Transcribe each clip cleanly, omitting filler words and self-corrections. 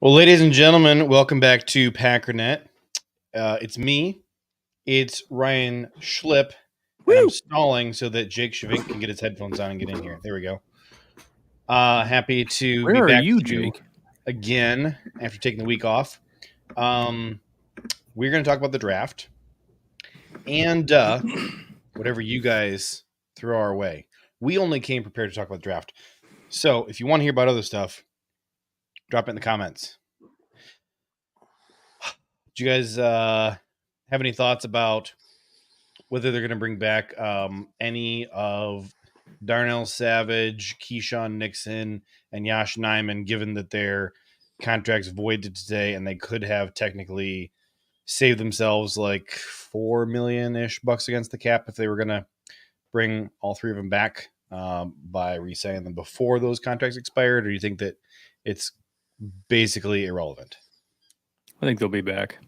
Well, ladies and gentlemen, welcome back to Packernet. It's me. It's Ryan Schlip, and I'm stalling so that Jake Shavink can get his headphones on and get in here. There we go. Happy to be Where are back you, with you Jake? again after taking the week off. We're going to talk about the draft and whatever you guys throw our way. We only came prepared to talk about the draft. So if you want to hear about other stuff, drop it in the comments. Do you guys have any thoughts about whether they're going to bring back any of Darnell Savage, Keyshawn Nixon, and Yash Nyman, given that their contracts voided today and they could have technically saved themselves like $4 million-ish bucks against the cap if they were going to bring all three of them back by re-signing them before those contracts expired? Or do you think that it's basically irrelevant? I think they'll be back.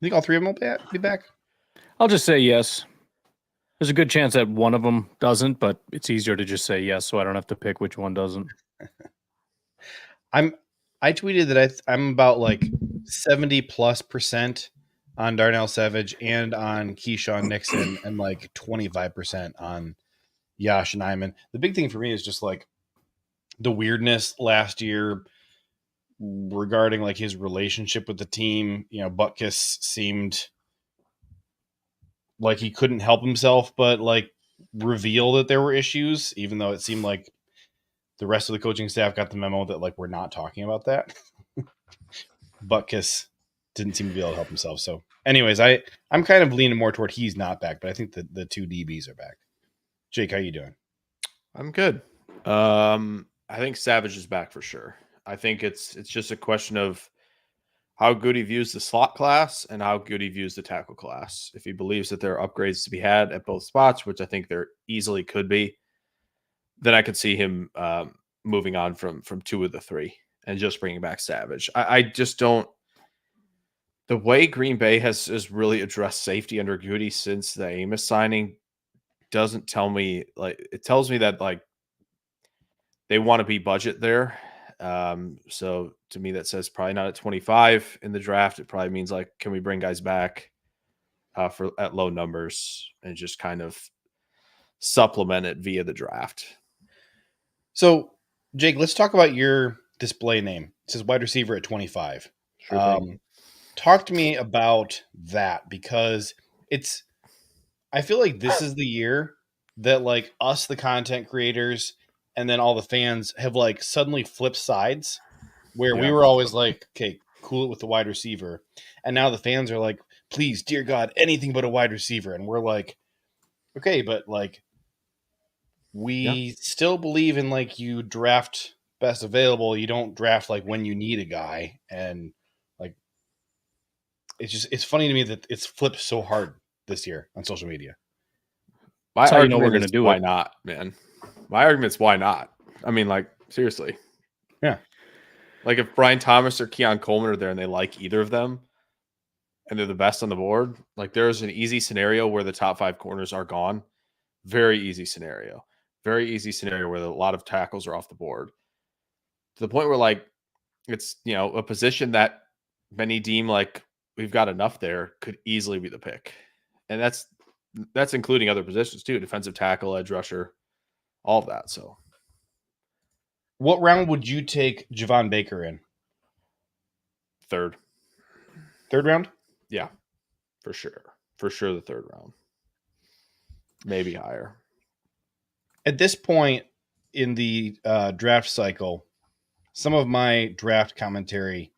You think all three of them will be back? I'll just say yes. There's a good chance that one of them doesn't, but it's easier to just say yes, so I don't have to pick which one doesn't. I tweeted that I'm about like 70+% on Darnell Savage and on Keyshawn Nixon and like 25% on Yash Nyman. The big thing for me is just like the weirdness last year regarding like his relationship with the team. You know, Butkus seemed like he couldn't help himself, but like reveal that there were issues, even though it seemed like the rest of the coaching staff got the memo that like we're not talking about that. Butkus didn't seem to be able to help himself. So anyways, I'm kind of leaning more toward he's not back, but I think that the two DBs are back. Jake, how you doing? I'm good. I think Savage is back for sure. I think it's just a question of how good he views the slot class and how good he views the tackle class. If he believes that there are upgrades to be had at both spots, which I think there easily could be, then I could see him moving on from two of the three and just bringing back Savage. I just don't. The way Green Bay has really addressed safety under Goody since the Amos signing doesn't tell me, like, it tells me that like they want to be budget there. So to me, that says probably not at 25 in the draft. It probably means like, can we bring guys back at low numbers and just kind of supplement it via the draft? So, Jake, let's talk about your display name. It says wide receiver at 25. Sure. Talk to me about that, because I feel like this is the year that like us, the content creators, and then all the fans have like suddenly flipped sides, where we were always like, okay, cool it with the wide receiver. And now the fans are like, please, dear God, anything but a wide receiver. And we're like, okay, but like we still believe in like you draft best available. You don't draft like when you need a guy. And like, it's funny to me that it's flipped so hard this year on social media. My how you know argument we're going to is do why it. not, man? My argument's why not? I mean, like, seriously. Yeah. Like, if Brian Thomas or Keon Coleman are there and they like either of them and they're the best on the board, like, there's an easy scenario where the top 5 corners are gone. Very easy scenario. Very easy scenario where a lot of tackles are off the board. To the point where, like, it's, you know, a position that many deem like we've got enough there could easily be the pick. And that's including other positions too, defensive tackle, edge rusher, all of that. So what round would you take Javon Baker in? Third round? Yeah, for sure. For sure the third round. Maybe higher. At this point in the draft cycle, some of my draft commentary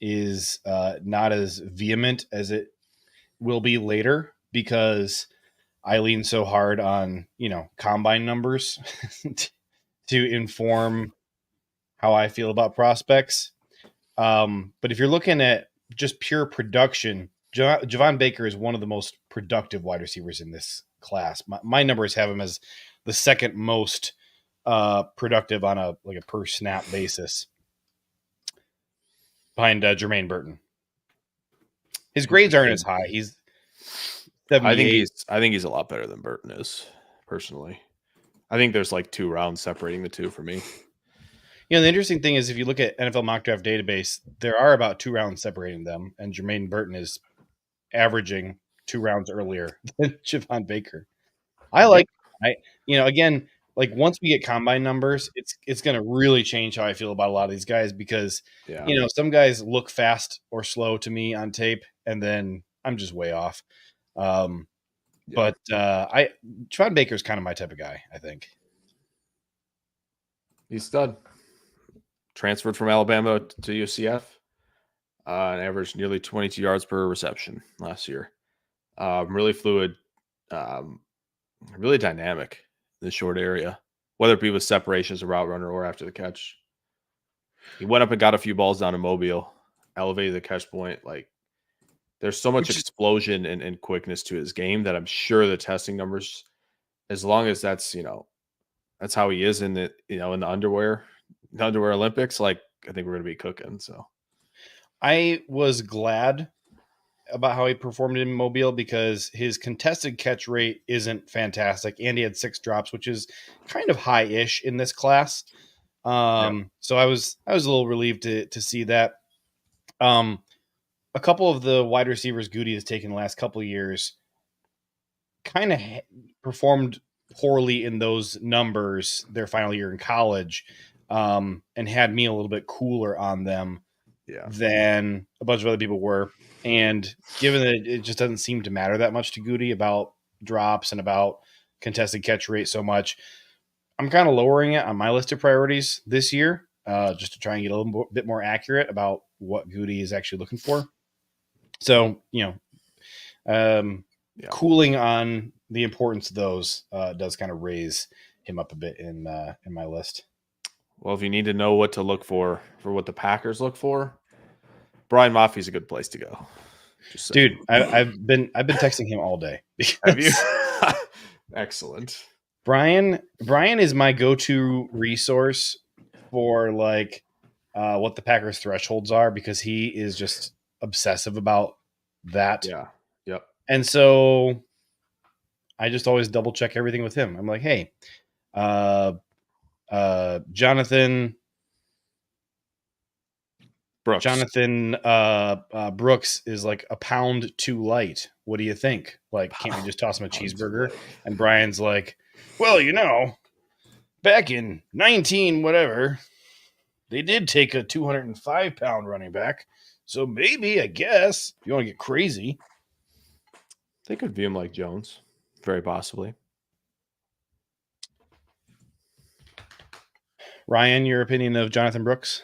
is not as vehement as it will be later, because I lean so hard on, combine numbers to inform how I feel about prospects. But if you're looking at just pure production, Javon Baker is one of the most productive wide receivers in this class. My numbers have him as the second most productive on a per snap basis, behind Jermaine Burton. His grades aren't as high. He's 78. I think he's a lot better than Burton is, personally. I think there's like 2 rounds separating the two for me. The interesting thing is if you look at NFL mock draft database, there are about 2 rounds separating them, and Jermaine Burton is averaging 2 rounds earlier than Javon Baker. I like, again, like once we get combine numbers, it's going to really change how I feel about a lot of these guys because, some guys look fast or slow to me on tape, and then I'm just way off. But Javon Baker's kind of my type of guy, I think. He's stud. Transferred from Alabama to UCF. And averaged nearly 22 yards per reception last year. Really fluid, really dynamic in the short area, whether it be with separation as a route runner or after the catch. He went up and got a few balls down in Mobile, elevated the catch point. Like, there's so much explosion and quickness to his game that I'm sure the testing numbers, as long as that's that's how he is in the in the underwear Olympics. Like, I think we're going to be cooking. So. I was glad about how he performed in Mobile because his contested catch rate isn't fantastic, and he had 6 drops, which is kind of high-ish in this class. So I was a little relieved to see that. A couple of the wide receivers Goody has taken the last couple of years kind of performed poorly in those numbers their final year in college, and had me a little bit cooler on them than a bunch of other people were. And given that it just doesn't seem to matter that much to Goody about drops and about contested catch rate so much, I'm kind of lowering it on my list of priorities this year, just to try and get a little bit more accurate about what Goody is actually looking for. So, cooling on the importance of those does kind of raise him up a bit in my list. Well, if you need to know what to look for what the Packers look for, Brian Maffey's a good place to go. Dude, I've been texting him all day. Have you? Excellent. Brian is my go-to resource for what the Packers thresholds are, because he is just obsessive about that. Yeah. Yep. And so I just always double check everything with him. I'm like, hey, Jonathan Brooks is like a pound too light. What do you think? Like, can't we just toss him a cheeseburger? And Brian's like, well, back in 19 whatever, they did take a 205-pound running back. So maybe, I guess, if you want to get crazy. They could view him like Jones. Very possibly. Ryan, your opinion of Jonathan Brooks?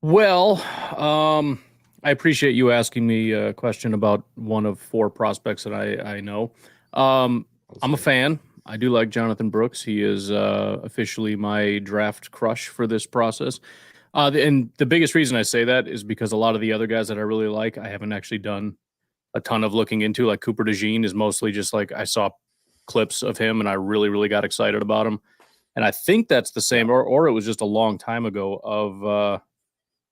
Well, I appreciate you asking me a question about one of 4 prospects that I know. I'm a fan. I do like Jonathan Brooks. He is officially my draft crush for this process. And the biggest reason I say that is because a lot of the other guys that I really like, I haven't actually done a ton of looking into. Like Cooper DeJean is mostly just like I saw clips of him and I really, really got excited about him. And I think that's the same, or it was just a long time ago of I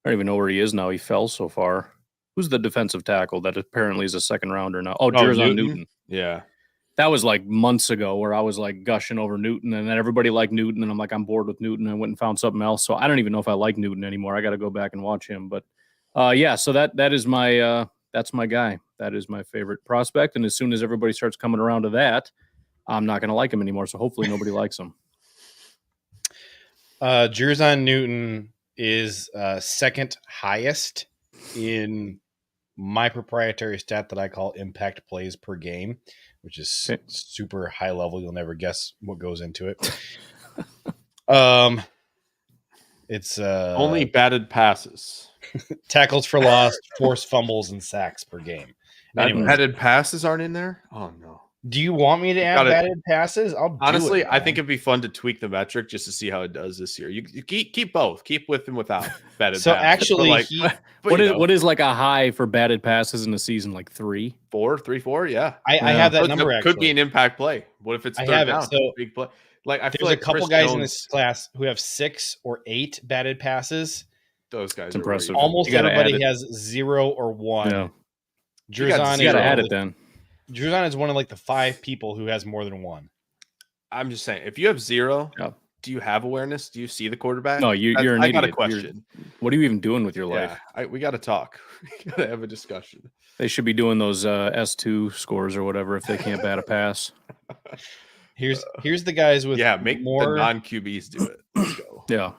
don't even know where he is now. He fell so far. Who's the defensive tackle that apparently is a second rounder now? Oh, Jerzon Newton. Yeah. That was like months ago where I was like gushing over Newton, and then everybody liked Newton, and I'm like, I'm bored with Newton. I went and found something else. So I don't even know if I like Newton anymore. I got to go back and watch him. But so that is my that's my guy. That is my favorite prospect. And as soon as everybody starts coming around to that, I'm not going to like him anymore. So hopefully nobody likes him. Jerzon Newton is second highest in my proprietary stat that I call impact plays per game, which is super high level. You'll never guess what goes into it. It's only batted passes, tackles for loss, forced fumbles, and sacks per game. Anyways, batted passes aren't in there. Oh no. Do you want me to add batted passes? Honestly, I think it'd be fun to tweak the metric just to see how it does this year. You keep both. Keep with and without batted so passes. So actually, what is like a high for batted passes in a season? Like 3, 4? Yeah. I have that number. It could be an impact play. What if it's third down? So big play. Like I feel there's like a couple guys in this class who have 6 or 8 batted passes. Those guys are impressive. Really almost everybody has 0 or 1. Yeah. Jerzon, you got to add it then. Jerzon is one of like the 5 people who has more than 1. I'm just saying, if you have 0, do you have awareness? Do you see the quarterback? No, you're an I idiot. got a question. What are you even doing with your life? Yeah, we got to talk. We got to have a discussion. They should be doing those S2 scores or whatever if they can't bat a pass. Here's the guys with make more the non-QBs do it. Let's go. Yeah.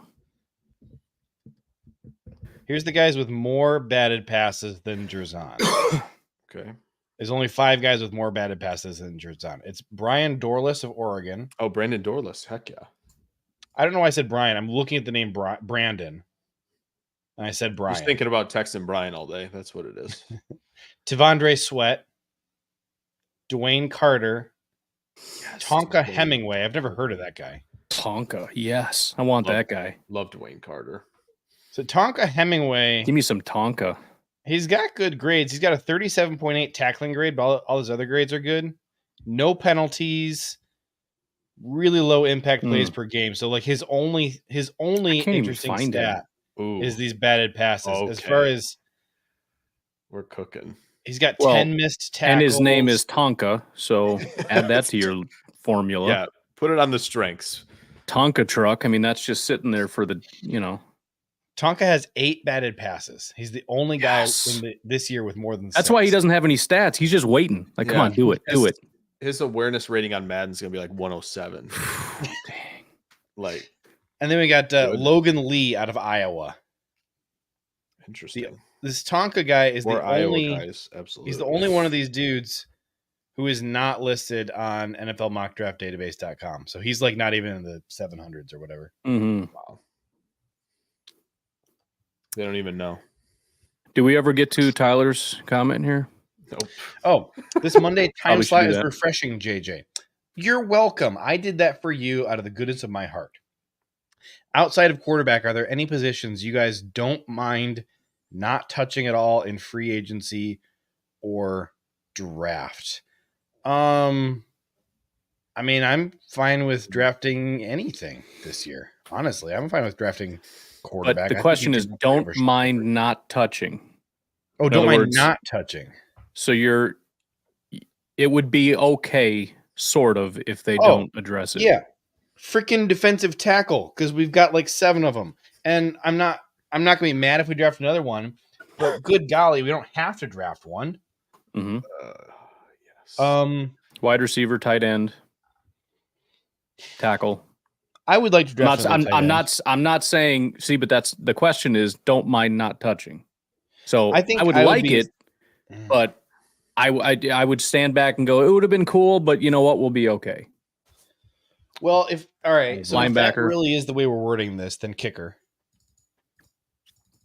Here's the guys with more batted passes than Jerzon. Okay. There's only 5 guys with more batted passes than Jerzon. It's Brian Dorless of Oregon. Oh, Brandon Dorless. Heck yeah. I don't know why I said Brian. I'm looking at the name Brandon. And I said Brian. Just thinking about texting Brian all day. That's what it is. Tavondre Sweat. Dwayne Carter. Yes, Tonka Dwayne. Hemingway. I've never heard of that guy. Tonka. Yes. I want that guy. Love Dwayne Carter. So Tonka Hemingway. Give me some Tonka. He's got good grades. He's got a 37.8 tackling grade, but all his other grades are good. No penalties. Really low impact plays per game. So like his only interesting stat is these batted passes. Okay. As far as we're cooking. He's got 10 missed tackles. And his name is Tonka, so add that to your formula. Yeah, put it on the strengths. Tonka truck. I mean, that's just sitting there for the, Tonka has 8 batted passes. He's the only guy this year with more than 6. That's why he doesn't have any stats. He's just waiting. Like, come on, do it. Do it. His awareness rating on Madden's going to be like 107. Dang. Like, and then we got Logan Lee out of Iowa. Interesting. This Tonka guy is More the Iowa only guys. Absolutely. He's the only one of these dudes who is not listed on NFLmockdraftdatabase.com. So he's like not even in the 700s or whatever. Mm-hmm. Wow. They don't even know. Do we ever get to Tyler's comment here? Nope. Oh, this Monday time slot is that. refreshing, JJ. You're welcome. I did that for you out of the goodness of my heart. Outside of quarterback, are there any positions you guys don't mind not touching at all in free agency or draft? I mean, I'm fine with drafting anything this year. Honestly, I'm fine with drafting quarterback. But the question is, don't mind not touching. Oh, don't mind not touching. So it would be okay, sort of, if they don't address it. Yeah. Freaking defensive tackle, because we've got like 7 of them. And I'm not gonna be mad if we draft another one, but good golly, we don't have to draft one. Mm-hmm. Yes. Wide receiver, tight end, tackle. I would like to draft. I'm not saying. See, but that's the question is, don't mind not touching. So I would like it, but I would stand back and go, it would have been cool, but you know what? We'll be okay. Well, if linebacker, if that really is the way we're wording this, then kicker,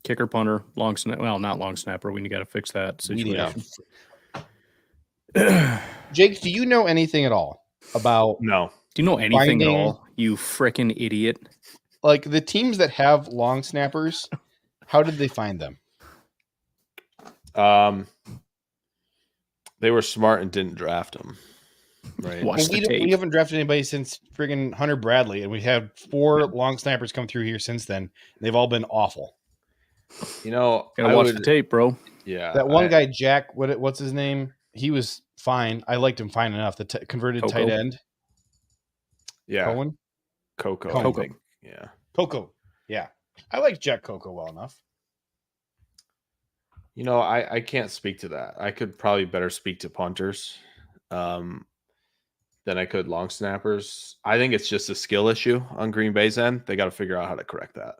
punter, long snap. Well, not long snapper. We got to fix that situation. Jake, do you know anything at all about? No. Do you know anything at all? You frickin' idiot! Like the teams that have long snappers, how did they find them? They were smart and didn't draft them. Right. We haven't drafted anybody since friggin' Hunter Bradley, and we've had 4 long snappers come through here since then. They've all been awful. You know, gotta watch the tape, bro. Yeah, that one guy, Jack. What's his name? He was fine. I liked him fine enough. The converted tight end. Yeah, Cohen? Coco. Yeah, Coco. Yeah, I like Jack Coco well enough. You know, I can't speak to that. I could probably better speak to punters than I could long snappers. I think it's just a skill issue on Green Bay's end. They got to figure out how to correct that.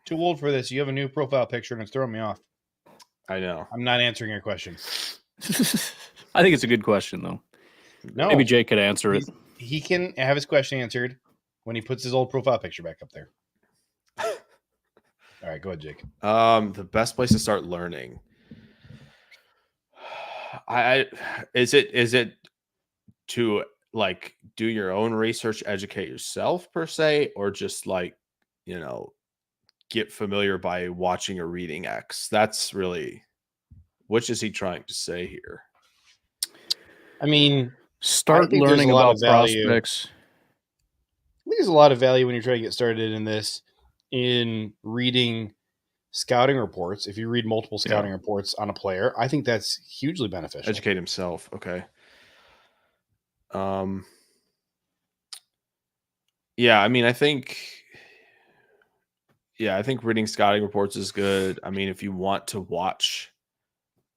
Too old for this. You have a new profile picture and it's throwing me off. I know. I'm not answering your question. I think it's a good question, though. No, maybe Jake could answer it. He can have his question answered when he puts his old profile picture back up there. All right, go ahead, Jake. The best place to start learning. Is it to like do your own research, educate yourself per se, or just like, you know, get familiar by watching or reading X? That's really, which is he trying to say here? I mean, start learning about prospects. I think there's a lot of value when you're trying to get started in this, in reading scouting reports. If you read multiple scouting reports on a player, I think that's hugely beneficial. Educate himself. Okay. Yeah, I mean, I think reading scouting reports is good. I mean, if you want to watch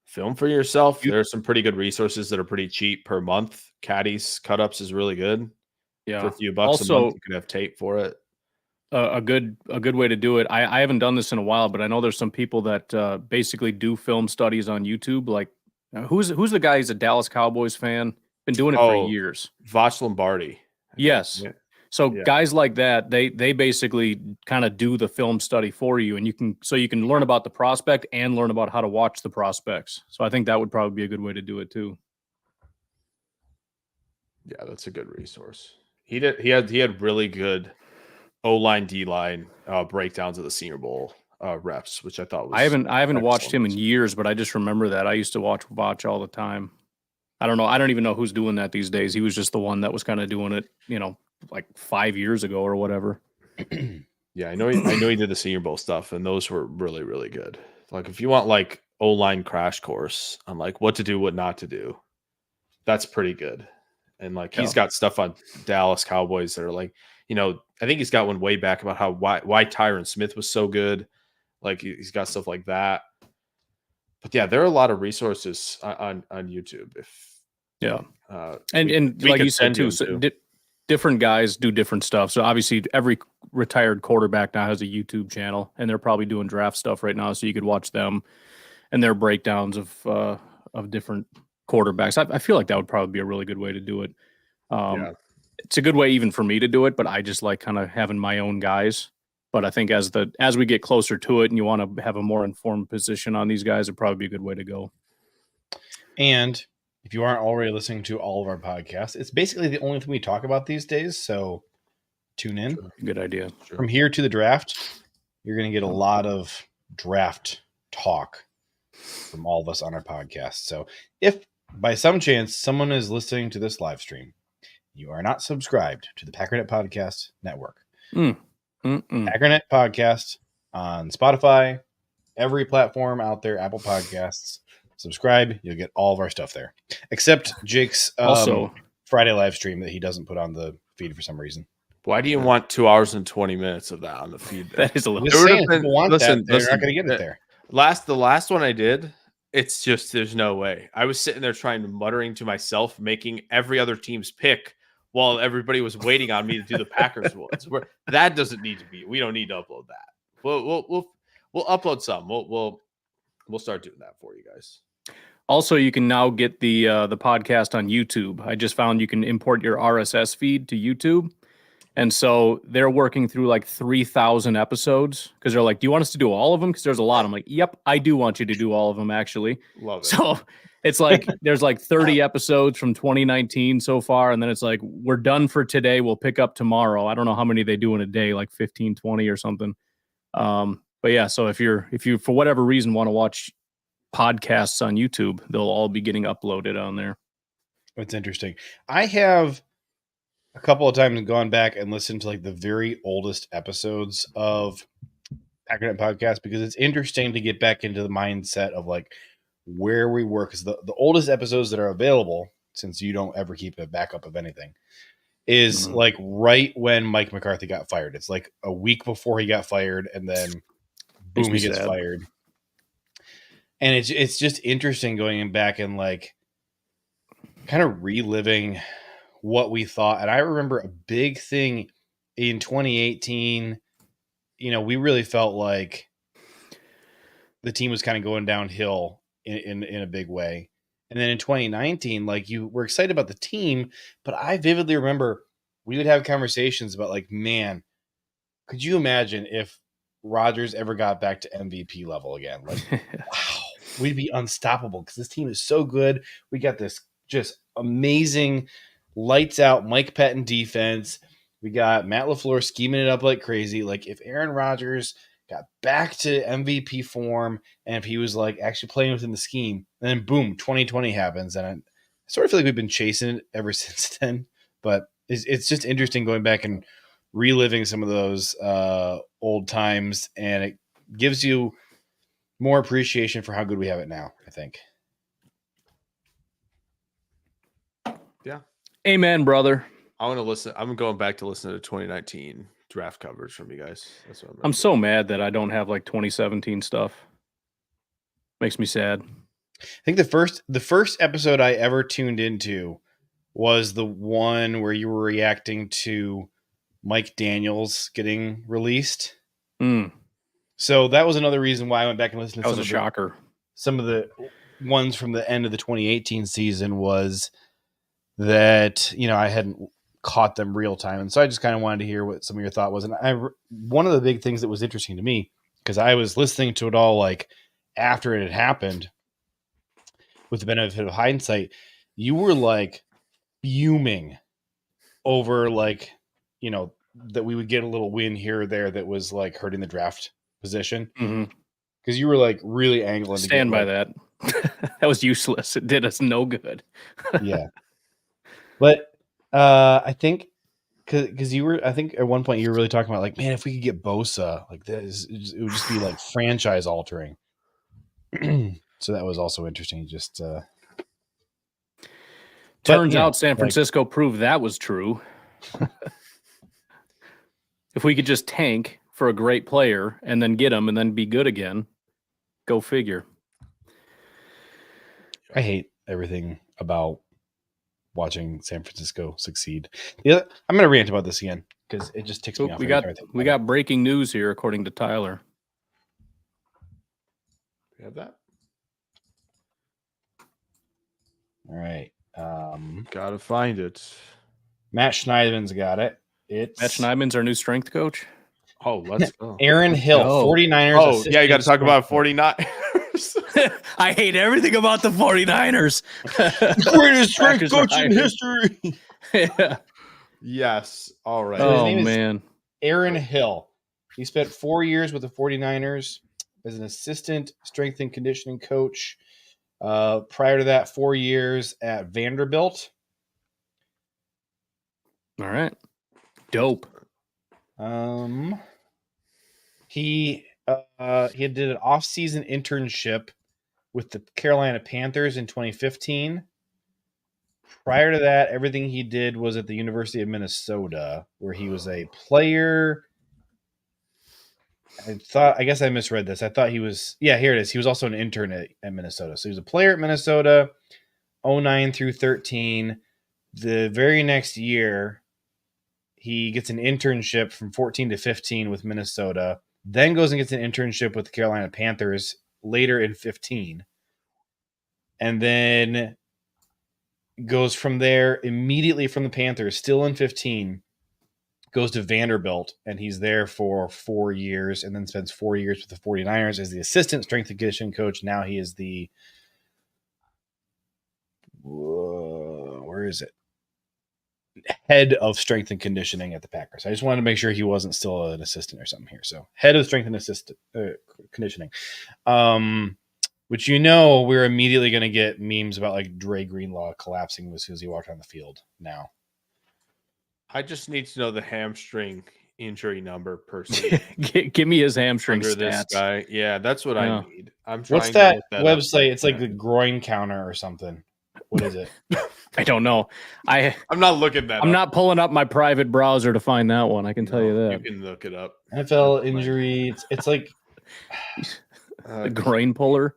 film for yourself, there are some pretty good resources that are pretty cheap per month. Caddies Cut-Ups is really good. For Yeah. a few bucks a month, Also, you could have tape for it. a good way to do it. I haven't done this in a while, but I know there's some people that basically do film studies on YouTube. Like, who's the guy? He's a Dallas Cowboys fan. Been doing it for Oh, years. Voch Lombardi. I think. Yes. So Yeah. guys like that, they basically kind of do the film study for you, and you can learn about the prospect and learn about how to watch the prospects. So I think that would probably be a good way to do it too. Yeah, that's a good resource. He had really good O-line, D-line breakdowns of the Senior Bowl reps, which I thought was I haven't watched him in excellent. years, but I just remember that I used to watch Vach all the time. I don't know. I don't even know who's doing that these days. He was just the one that was kind of doing it, like 5 years ago or whatever. Yeah, I know he did the Senior Bowl stuff, and those were really, really good. Like if you want like O-line crash course on like what to do, what not to do, that's pretty good. And like he's got stuff on Dallas Cowboys that are like, I think he's got one way back about why Tyron Smith was so good. Like he's got stuff like that. But yeah, there are a lot of resources on YouTube. And like you said too, different guys do different stuff. So obviously every retired quarterback now has a YouTube channel, and they're probably doing draft stuff right now. So you could watch them and their breakdowns of different quarterbacks. I feel like that would probably be a really good way to do it. It's a good way even for me to do it, but I just like kind of having my own guys. But I think as we get closer to it and you want to have a more informed position on these guys, it'd probably be a good way to go. And if you aren't already listening to all of our podcasts, it's basically the only thing we talk about these days. So tune in. Good idea. Sure. From here to the draft, you're going to get a lot of draft talk from all of us on our podcast. So if by some chance someone is listening to this live stream, you are not subscribed to the Packernet Podcast Network. Packernet Podcast on Spotify, every platform out there, Apple Podcasts. Subscribe, you'll get all of our stuff there, except Jake's also Friday live stream that he doesn't put on the feed for some reason. Why do you want 2 hours and 20 minutes of that on the feed? That is a little. People want that. They're not going to get it there. The last one I did, it's just there's no way. I was sitting there muttering to myself, making every other team's pick while everybody was waiting on me to do the Packers ones. That doesn't need to be. We don't need to upload that. We'll upload some. We'll start doing that for you guys. Also, you can now get the podcast on YouTube. I just found you can import your RSS feed to YouTube. And so they're working through like 3,000 episodes because they're like, do you want us to do all of them? Because there's a lot. I'm like, yep, I do want you to do all of them, actually. Love it. So it's like there's like 30 episodes from 2019 so far. And then it's like, we're done for today. We'll pick up tomorrow. I don't know how many they do in a day, like 15, 20 or something. But yeah, so if you for whatever reason want to watch podcasts on YouTube, they'll all be getting uploaded on there. That's interesting. I have a couple of times gone back and listened to like the very oldest episodes of Packernet Podcast because it's interesting to get back into the mindset of like where we were. Because the oldest episodes that are available, since you don't ever keep a backup of anything, is like right when Mike McCarthy got fired. It's like a week before he got fired, and then boom, he gets fired. And it's just interesting going back and like kind of reliving what we thought. And I remember a big thing in 2018, we really felt like the team was kind of going downhill in a big way. And then in 2019, like you were excited about the team, but I vividly remember we would have conversations about like, man, could you imagine if Rodgers ever got back to MVP level again? Like, wow, we'd be unstoppable because this team is so good. We got this just amazing lights out Mike Pettin defense. We got Matt LaFleur scheming it up like crazy. Like if Aaron Rodgers got back to MVP form and if he was like actually playing within the scheme, and then boom, 2020 happens. And I sort of feel like we've been chasing it ever since then. But it's just interesting going back and reliving some of those old times. And it gives you more appreciation for how good we have it now, I think. Yeah. Amen, brother. I want to listen. I'm going back to listen to 2019 draft coverage from you guys. That's what I'm so mad that I don't have like 2017 stuff. Makes me sad. I think the first episode I ever tuned into was the one where you were reacting to Mike Daniels getting released. So that was another reason why I went back and listened to That was a shocker. Some of the ones from the end of the 2018 season was that, I hadn't caught them real time. And so I just kind of wanted to hear what some of your thought was. And one of the big things that was interesting to me, because I was listening to it all like after it had happened with the benefit of hindsight, you were like fuming over like, that we would get a little win here or there that was like hurting the draft position. Because you were like really angling to stand by that. That was useless. It did us no good. Yeah. But I think because I think at one point you were really talking about like, man, if we could get Bosa, like this, it would just be like franchise altering. So that was also interesting. Just turns out San Francisco proved that was true. If we could just tank for a great player and then get him and then be good again, go figure. I hate everything about watching San Francisco succeed. I'm going to rant about this again because it just ticks me off. We got breaking news here, according to Tyler. We have that. All right. Gotta find it. Matt Schneidman's got it. Matt Schneidman's our new strength coach. Oh, let's go. Aaron Hill, 49ers. Oh, yeah, you got to talk about 49ers. I hate everything about the 49ers. Greatest strength coach in history. Yeah. Yes. All right. So oh, man. Aaron Hill. He spent 4 years with the 49ers as an assistant strength and conditioning coach. Prior to that, 4 years at Vanderbilt. All right. Dope. He did an off-season internship with the Carolina Panthers in 2015. Prior to that, everything he did was at the University of Minnesota, where he was a player. I guess I misread this. I thought he was, here it is. He was also an intern at Minnesota. So he was a player at Minnesota, 09 through 13. The very next year, he gets an internship from 14 to 15 with Minnesota, then goes and gets an internship with the Carolina Panthers later in 15. And then goes from there immediately from the Panthers, still in 15, goes to Vanderbilt, and he's there for 4 years and then spends 4 years with the 49ers as the assistant strength and conditioning coach. Now he is the where is it? Head of strength and conditioning at the Packers. I just wanted to make sure he wasn't still an assistant or something here. So head of strength and conditioning. Which we're immediately going to get memes about like Dre Greenlaw collapsing as soon as he walked on the field now. I just need to know the hamstring injury number per season. Give me his hamstring Under stats. This guy. Yeah, that's what I need. I'm trying. What's that website? It's like the groin counter or something. What is it? I don't know. I'm not looking that. I'm not pulling up my private browser to find that one. I can tell you that. You can look it up. NFL injury. It's like the groin puller.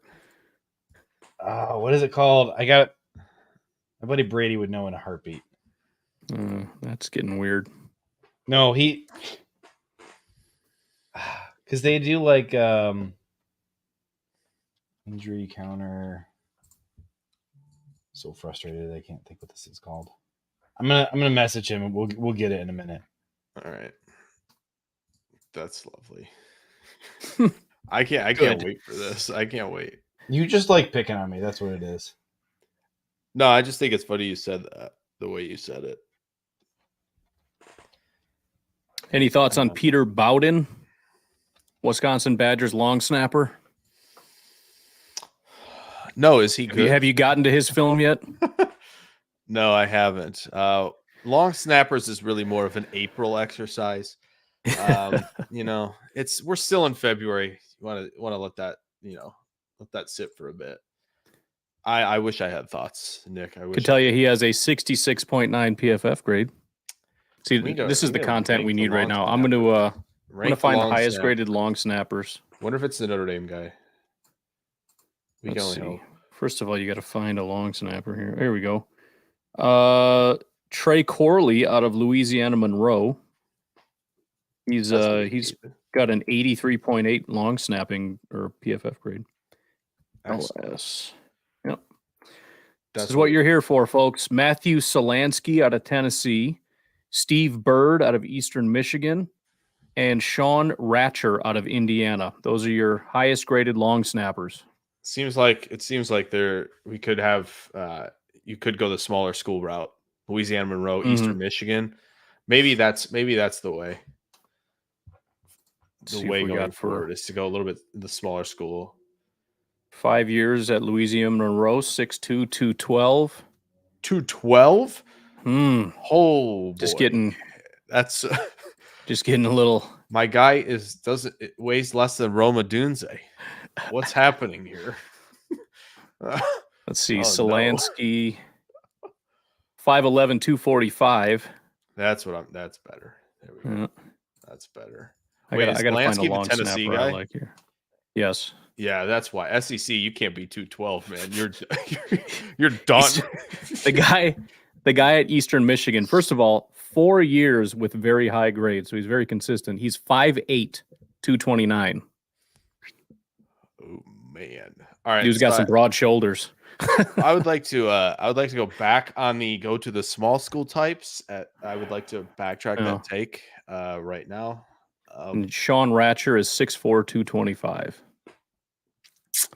What is it called? I got my buddy Brady would know in a heartbeat. That's getting weird. No, because they do like injury counter. So frustrated, I can't think what this is called. I'm gonna message him and we'll get it in a minute. All right, that's lovely. I can't wait for this. I can't wait. You just like picking on me. That's what it is. No, I just think it's funny you said that the way you said it. Any thoughts on Peter Bowden, Wisconsin Badgers long snapper? No, is he good? Have you gotten to his film yet? No, I haven't. Long snappers is really more of an April exercise. We're still in February. You want to let that sit for a bit. I wish I had thoughts, Nick. I wish. Could tell you he has a 66.9 PFF grade. See, We need to- this is we the need to content we rank the need right long now. I'm going to Rank find the long highest snap. graded long snappers. Wonder if it's the Notre Dame guy. We can Let's only see. hope. First of all, you got to find a long snapper here. There we go. Trey Corley out of Louisiana Monroe. He's got an 83.8 long snapping or PFF grade. Excellent. LS. Yep. That's This is what you're here for, folks. Matthew Solansky out of Tennessee, Steve Bird out of Eastern Michigan, and Sean Ratcher out of Indiana. Those are your highest graded long snappers. Seems like we could have you could go the smaller school route. Louisiana Monroe, Eastern Michigan. Maybe that's the way. The way going forward is to go a little bit the smaller school. 5 years at Louisiana Monroe, 6'2", 212. 212? Oh, just boy. getting that's just getting a little. My guy weighs less than Roma Dunze. What's happening here? Let's see, Solansky, 5'11", 245. That's better. There we go. That's better. I gotta find a long Tennessee snapper guy? I like here. Yes. Yeah, that's why SEC. You can't be 212, man. You're done. The guy at Eastern Michigan. First of all, 4 years with very high grades, so he's very consistent. He's 5'8", 229. Oh man! All right, He's got some broad shoulders. I would like to go back on go to the small school types. I would like to backtrack that take right now. And Sean Ratcher is 6'4", 225.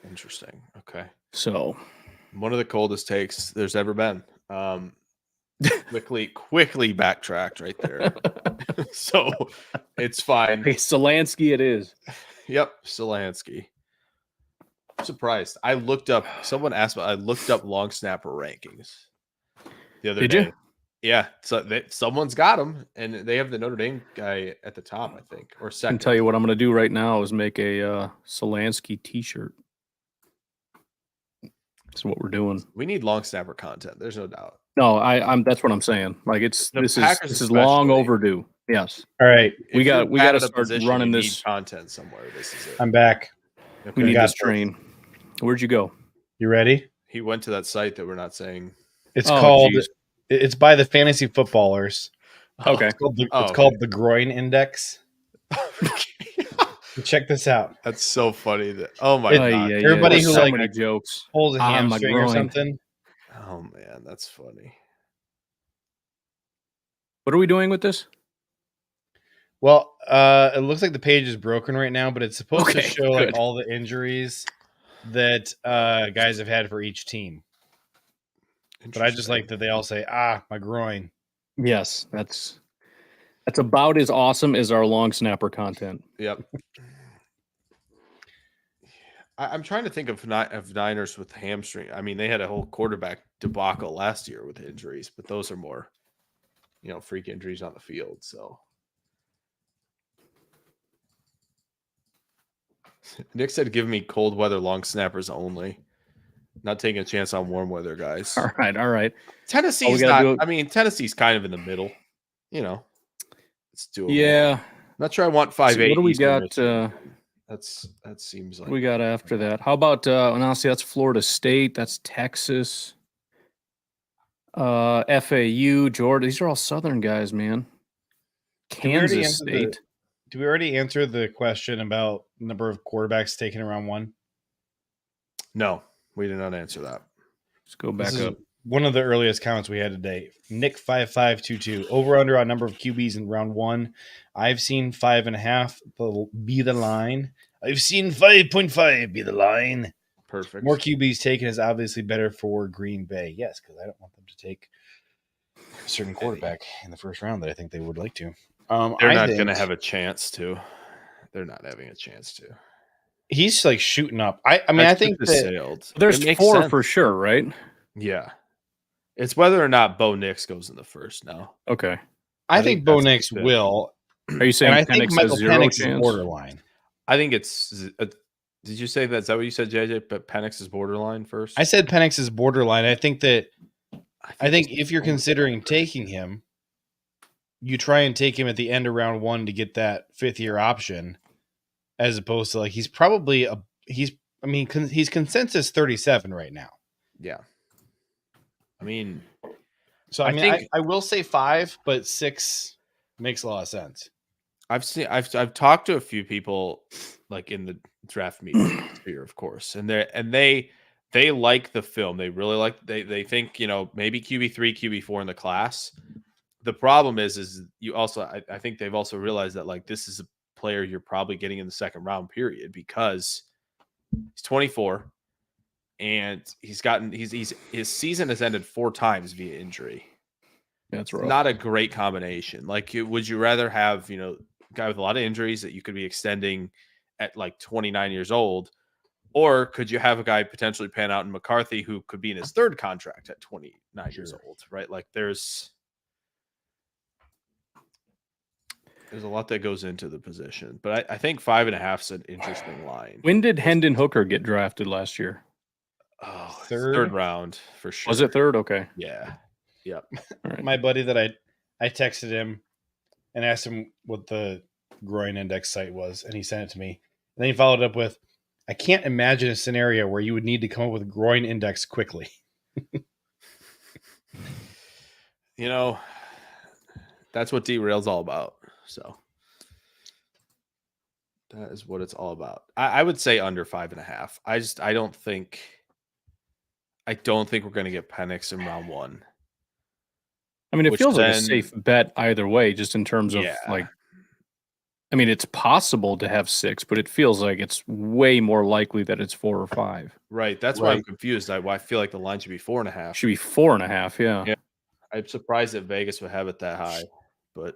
Interesting. Okay. So one of the coldest takes there's ever been. Quickly backtracked right there. So it's fine. Hey, Solansky it is. Yep, Solansky. I'm surprised. I looked up long snapper rankings the other day. You? Yeah, so someone's got them, and they have the Notre Dame guy at the top, I think, or second. I can tell you what I'm going to do right now is make a Solansky T-shirt. That's what we're doing. We need long snapper content. There's no doubt. No, I'm. That's what I'm saying. Like this is long overdue. Yes. All right, we got to start running this content somewhere. This is it. I'm back. Okay. We need this train. Where'd you go? You ready? He went to that site that we're not saying. It's called. Geez. It's by the Fantasy Footballers. Okay. It's called the Groin Index. Check this out. That's so funny. Oh my god! Everybody who so many jokes pulls a hamstring or something. Oh man, that's funny. What are we doing with this? Well, it looks like the page is broken right now, but it's supposed to show like all the injuries that guys have had for each team. But I just like that they all say, my groin. Yes, that's about as awesome as our long snapper content. Yep. I'm trying to think of Niners with hamstring. I mean, they had a whole quarterback debacle last year with injuries, but those are more, freak injuries on the field. So Nick said, give me cold weather long snappers only. Not taking a chance on warm weather guys. All right. Tennessee's Tennessee's kind of in the middle. It's doable. Yeah. Not sure I want 5'8". What do we got? That seems like we got after that. How about honestly, that's Florida State, that's Texas, FAU, Georgia. These are all Southern guys, man. Kansas State. Did we already answer the question about number of quarterbacks taken around one? No, we did not answer that. Let's go back up. One of the earliest comments we had today. Nick 5522 over under on number of QBs in round one. I've seen 5.5 be the line. I've seen 5.5 be the line. Perfect. More QBs taken is obviously better for Green Bay. Yes, because I don't want them to take a certain quarterback in the first round that I think they would like to. They're not going to have a chance to. They're not having a chance to. He's like shooting up. I think there's 4 for sure, right? Yeah. It's whether or not Bo Nix goes in the first now. Okay. I think Bo Nix will. Are you saying Penix has zero chance? Is borderline. I think it's. Did you say that? Is that what you said, JJ? But Penix is borderline first? I said Penix is borderline. I think if you're considering taking him, you try and take him at the end of round 1 to get that 5th-year option, as opposed to like he's consensus 37 right now. Yeah. I mean, So I will say 5, but 6 makes a lot of sense. I've talked to a few people like in the draft meeting sphere, of course, and they like the film. They really like they think maybe QB3, QB4 in the class. The problem is you also I think they've also realized that like this is a player you're probably getting in the second round period because he's 24 and his season has ended 4 times via injury. That's rough. Not a great combination. Like, would you rather have a guy with a lot of injuries that you could be extending at like 29 years old, or could you have a guy potentially pan out in McCarthy who could be in his 3rd contract at 29 years old, right? Like, there's a lot that goes into the position, but I think 5.5 is an interesting line. When did Hendon Hooker get drafted last year? Oh, 3rd round for sure. Was it 3rd? Okay. Yeah. Yep. Right. My buddy that I texted him and asked him what the groin index site was, and he sent it to me. And then he followed up with, I can't imagine a scenario where you would need to come up with a groin index quickly. That's what Derailed's all about. So that is what it's all about. I would say under 5.5. I don't think we're going to get Penix in round 1. I mean, it feels like a safe bet either way, just in terms of like, I mean, it's possible to have 6, but it feels like it's way more likely that it's 4 or 5. Right. That's why I'm confused. I feel like the line should be 4.5. Should be 4.5. Yeah. I'm surprised that Vegas would have it that high, but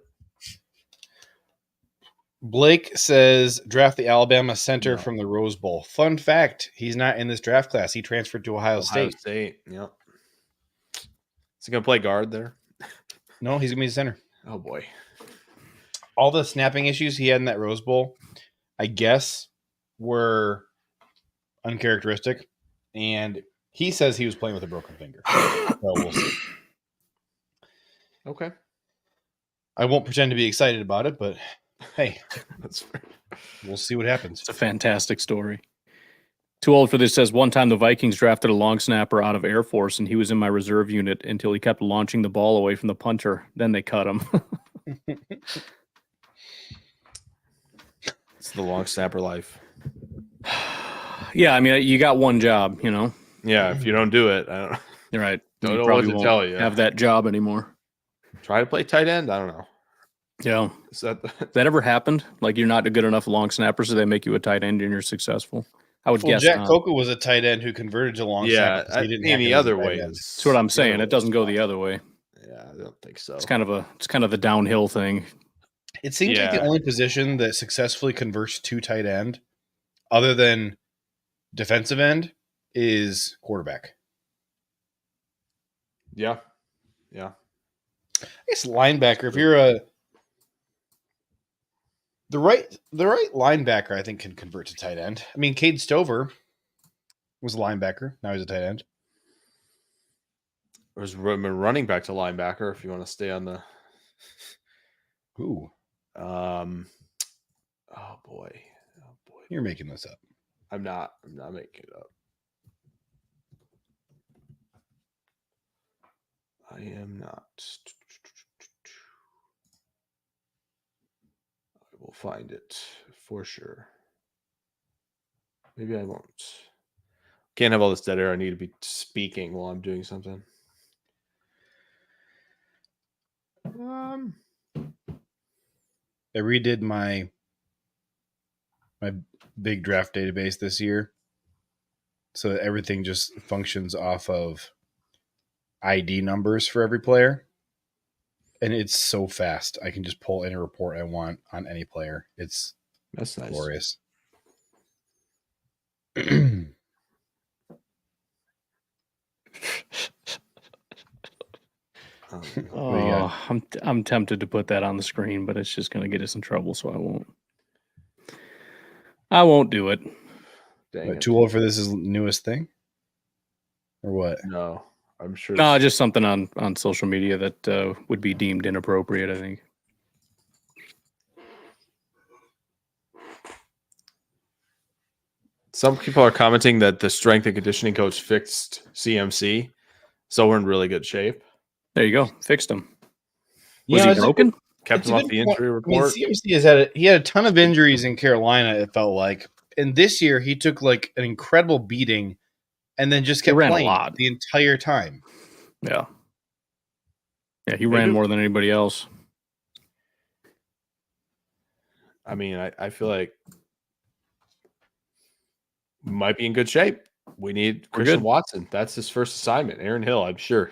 Blake says draft the Alabama center from the Rose Bowl. Fun fact: he's not in this draft class. He transferred to Ohio State. Yep. Is he gonna play guard there? No, he's gonna be the center. Oh boy. All the snapping issues he had in that Rose Bowl, I guess, were uncharacteristic, and he says he was playing with a broken finger. So we'll see. Okay. I won't pretend to be excited about it, but hey, that's fair. We'll see what happens. It's a fantastic story. Too old for this says one time the Vikings drafted a long snapper out of Air Force, and he was in my reserve unit until he kept launching the ball away from the punter. Then they cut him. It's the long snapper life. Yeah, I mean, you got one job, Yeah, if you don't do it, I don't. You're right. Don't know what to tell you. Have that job anymore. Try to play tight end. I don't know. Yeah. Is that ever happened? Like you're not a good enough long snapper, so they make you a tight end and you're successful. I would guess. Jack Coco was a tight end who converted to long snapper. Yeah, the other way. That's what I'm saying. It doesn't go the other way. Yeah, I don't think so. It's kind of the downhill thing. It seems like the only position that successfully converts to tight end, other than defensive end, is quarterback. Yeah. I guess linebacker. If you're the right linebacker, I think can convert to tight end. I mean, Cade Stover was a linebacker. Now he's a tight end. There's running back to linebacker if you want to stay on the. Ooh. Oh boy. You're making this up. I'm not making it up. I am not. I will find it for sure. Maybe I won't. Can't have all this dead air. I need to be speaking while I'm doing something. I redid my big draft database this year, so that everything just functions off of ID numbers for every player, and it's so fast. I can just pull any report I want on any player. That's nice. Glorious. I'm tempted to put that on the screen, but it's just going to get us in trouble, so I won't. I won't do it. Too old for this is newest thing, or what? No, I'm sure. No, just something on social media that would be deemed inappropriate, I think. Some people are commenting that the strength and conditioning coach fixed CMC, so we're in really good shape. There you go. Fixed him. You Was know, he broken? Kept him off the injury report. I mean, CMC he had a ton of injuries in Carolina, it felt like. And this year he took like an incredible beating and then just kept ran a playing lot. the entire time. Yeah. Yeah, he ran more than anybody else. I mean, I feel like we might be in good shape. We need Christian Watson. That's his first assignment. Aaron Hill, I'm sure,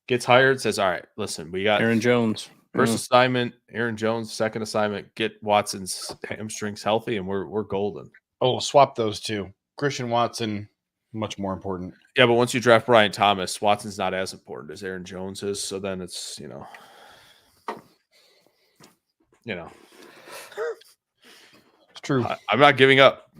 gets hired, says, all right, listen, we got Aaron Jones. First assignment, Aaron Jones. Second assignment, get Watson's hamstrings healthy, and we're golden. Oh, swap those two. Christian Watson, much more important. Yeah, but once you draft Brian Thomas, Watson's not as important as Aaron Jones is. So then it's It's true. I'm not giving up.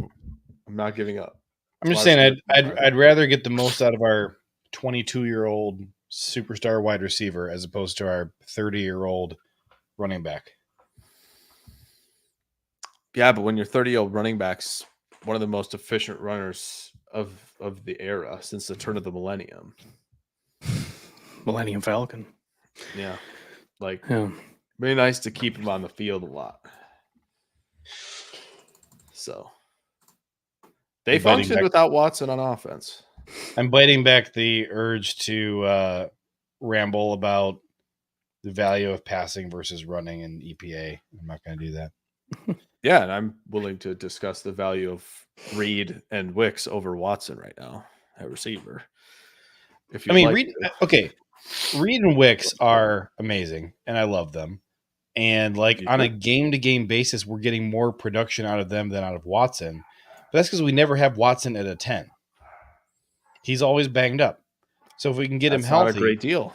I'm not giving up. I'm just saying I'd rather get the most out of our 22-year-old superstar wide receiver as opposed to our 30-year-old running back. Yeah, but when your 30-year-old running back's one of the most efficient runners of the era since the turn of the millennium. Millennium Falcon. Yeah. Very nice to keep him on the field a lot. So they functioned without Watson on offense. I'm biting back the urge to ramble about the value of passing versus running in EPA. I'm not going to do that. Yeah, and I'm willing to discuss the value of Reed and Wicks over Watson right now at receiver. Reed and Wicks are amazing, and I love them. And on a game-to-game basis, we're getting more production out of them than out of Watson. But that's because we never have Watson at a 10. He's always banged up. So if we can get him healthy, not a great deal.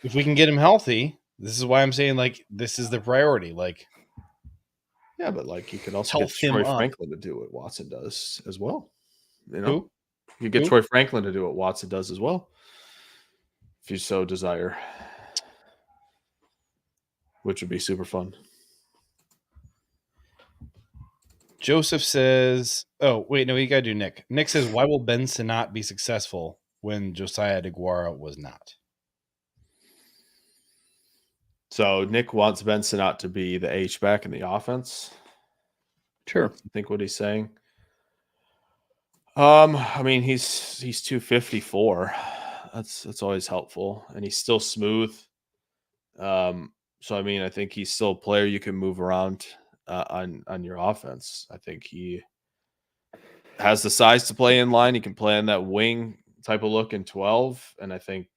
If we can get him healthy, this is why I'm saying this is the priority. Yeah, but you could also get Troy Franklin to do what Watson does as well. Who? You get Troy Franklin to do what Watson does as well, if you so desire, which would be super fun. Joseph says, "Oh wait, no, you got to do Nick." Nick says, "Why will Ben Sinnott be successful when Josiah DeGuara was not?" So Nick wants Ben Sinnott to be the H-back in the offense. Sure. I think what he's saying. He's 254. That's always helpful, and he's still smooth. I think he's still a player you can move around on your offense. I think he has the size to play in line. He can play in that wing type of look in 12, and I think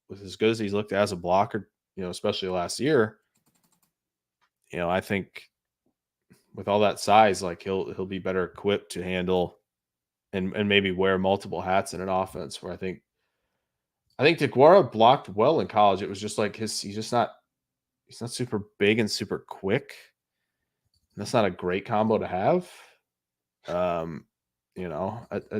with as good as he's looked as a blocker, especially last year, I think with all that size, he'll be better equipped to handle and maybe wear multiple hats in an offense. Where I think DeGuara blocked well in college. It was just he's not super big and super quick. That's not a great combo to have. At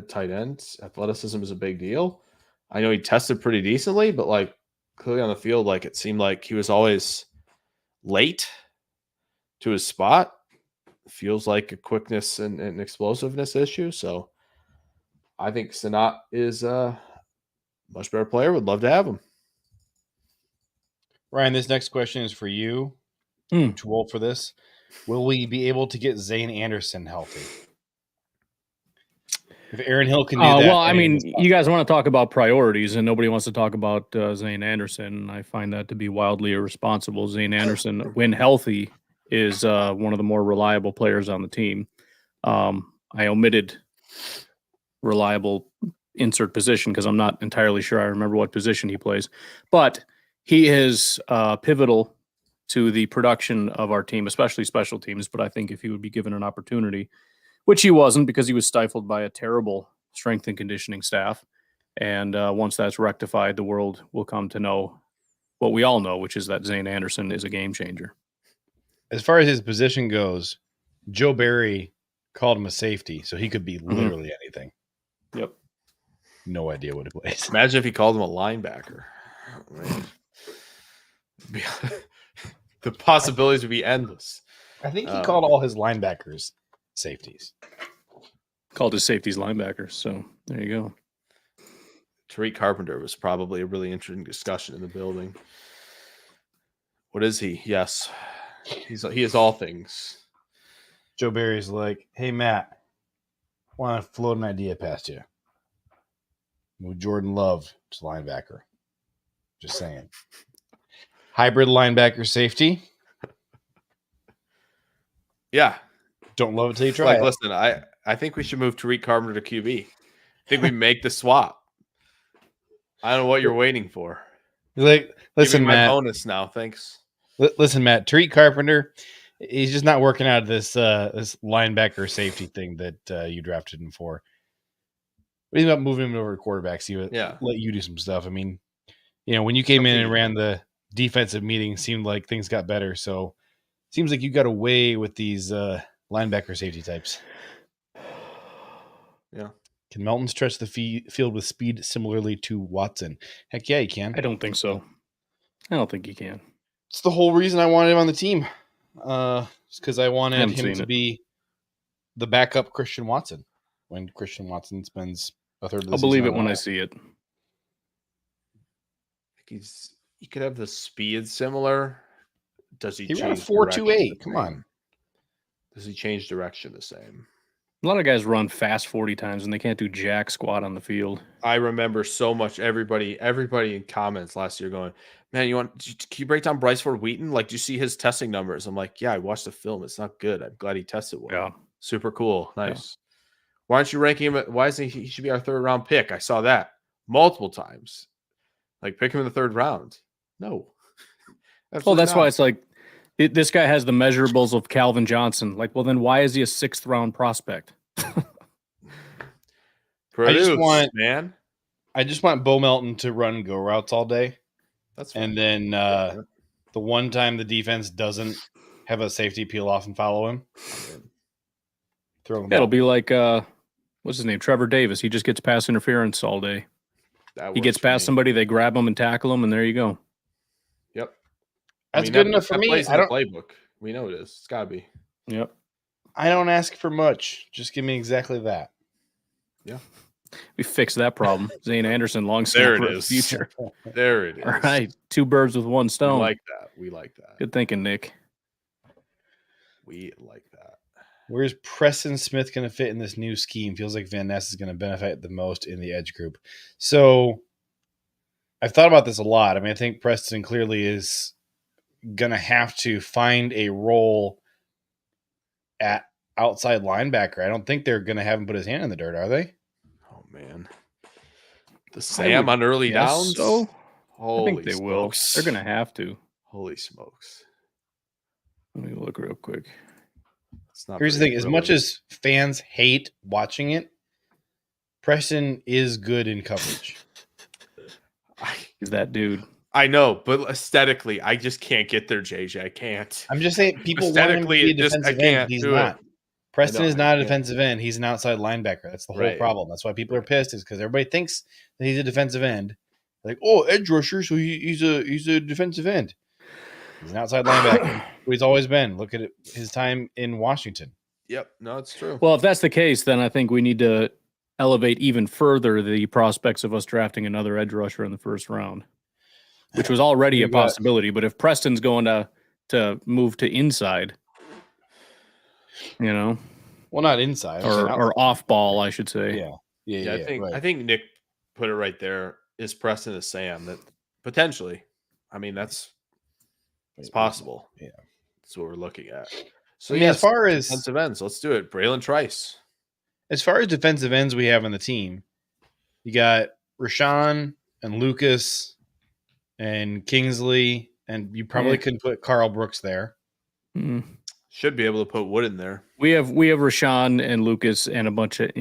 tight end, athleticism is a big deal. I know he tested pretty decently, but clearly on the field, it seemed like he was always late to his spot. Feels like a quickness and explosiveness issue. So I think Sinnott is a much better player. Would love to have him. Ryan, this next question is for you. Too old for this. Will we be able to get Zane Anderson healthy? If Aaron Hill can do that. You guys want to talk about priorities, and nobody wants to talk about Zane Anderson. I find that to be wildly irresponsible. Zane Anderson, when healthy, is one of the more reliable players on the team. I omitted reliable insert position because I'm not entirely sure I remember what position he plays. But he is pivotal to the production of our team, especially special teams. But I think if he would be given an opportunity, which he wasn't because he was stifled by a terrible strength and conditioning staff. And once that's rectified, the world will come to know what we all know, which is that Zane Anderson is a game changer. As far as his position goes, Joe Barry called him a safety, so he could be literally anything. Yep. No idea what he plays. Imagine if he called him a linebacker. The possibilities would be endless. I think he called all his linebackers safeties. Called his safeties linebackers. So there you go. Tariq Carpenter was probably a really interesting discussion in the building. What is he? Yes. He is all things. Joe Barry's like, hey, Matt, want to float an idea past you. Move Jordan Love to linebacker. Just saying. Hybrid linebacker safety. Yeah. Don't love it till you try it. Listen, I think we should move Tariq Carpenter to QB. I think we make the swap. I don't know what you're waiting for. Like, listen, Give me my Matt. bonus now. Thanks. Listen, Matt. Tariq Carpenter, he's just not working out this this linebacker safety thing that you drafted him for. What do you think about moving him over to quarterback? See, let you do some stuff. I mean, when you came in and ran the defensive meeting, seemed like things got better. So, seems like you got away with these linebacker safety types. Yeah. Can Melton stretch the field with speed similarly to Watson? Heck yeah, he can. I don't think so. I don't think he can. It's the whole reason I wanted him on the team. It's because I wanted him to be the backup Christian Watson when Christian Watson spends a third of the season. I'll believe it when I see it. He could have the speed similar. Does he ran change 4.28? Come on. Does he change direction the same? A lot of guys run fast 40 times and they can't do jack squat on the field. I remember so much everybody in comments last year going, man, can you break down Bryce Ford Wheaton? Like, do you see his testing numbers? I'm like, yeah, I watched the film. It's not good. I'm glad he tested well. Yeah. Super cool. Nice. Yeah. Why aren't you ranking him? Why isn't he should be our third round pick? I saw that multiple times. Like, pick him in the third round. No. Well, that's why it's like, this guy has the measurables of Calvin Johnson. Like, well, then why is he a 6th round prospect? I just want Bo Melton to run go routes all day. That's fine. And then the one time the defense doesn't have a safety peel off and follow him, throw him. It'll be like what's his name? Trevor Davis. He just gets pass interference all day. He gets past somebody, they grab him and tackle him, and there you go. Yep. That's good enough for me. I don't playbook. We know it is. It's gotta be. Yep. I don't ask for much. Just give me exactly that. Yeah. We fixed that problem. Zane Anderson, long snapper there it is. Future. There it is. All right. 2 birds with 1 stone. We like that. Good thinking, Nick. We like that. Where's Preston Smith going to fit in this new scheme? Feels like Van Ness is going to benefit the most in the edge group. So I've thought about this a lot. I mean, I think Preston clearly is going to have to find a role at outside linebacker. I don't think they're going to have him put his hand in the dirt, are they? Oh, man. The Sam on early downs? So Holy I think they smokes. will. They're going to have to. Holy smokes. Let me look real quick. Here's the thing. As much as fans hate watching it, Preston is good in coverage. He's that dude. I know, but aesthetically, I just can't get there, JJ. I can't. I'm just saying, people want him to be a defensive end. He's not. Preston is not a defensive end. He's an outside linebacker. That's the whole problem. That's why people are pissed, is because everybody thinks that he's a defensive end. Like, oh, edge rusher, so he's a defensive end. He's an outside linebacker. He's always been. Look at his time in Washington. Yep. No, it's true. Well, if that's the case, then I think we need to elevate even further the prospects of us drafting another edge rusher in the first round, which was already a possibility. But if Preston's going to move to inside, well, not inside or off ball, I should say. Yeah. I think Nick put it right there. Is Preston a Sam? That potentially, I mean, it's possible. Yeah, that's what we're looking at. So as far as defensive ends, let's do it. Braylon Trice. As far as defensive ends we have on the team, you got Rashawn and Lucas and Kingsley, and you probably couldn't put Carl Brooks there. Mm-hmm. Should be able to put Wood in there. We have Rashawn and Lucas and a bunch of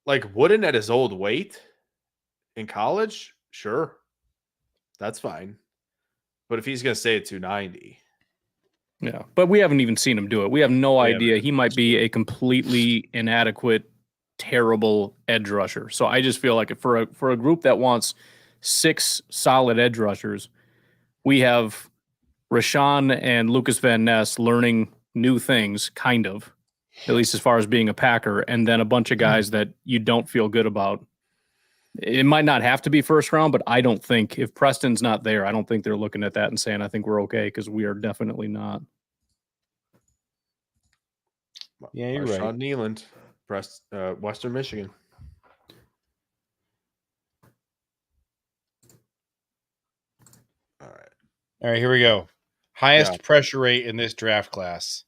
Like Wooden at his old weight in college, sure, that's fine. But if he's going to stay at 290. Yeah, but we haven't even seen him do it. We have no idea. He might be a completely inadequate, terrible edge rusher. So I just feel like for a group that wants 6 solid edge rushers, we have Rashawn and Lucas Van Ness learning new things, kind of. at least as far as being a Packer, and then a bunch of guys that you don't feel good about. It might not have to be first round, but I don't think if Preston's not there, I don't think they're looking at that and saying, I think we're okay, because we are definitely not. Yeah, you're right. Sean Nealand, Western Michigan. All right, here we go. Highest pressure rate in this draft class,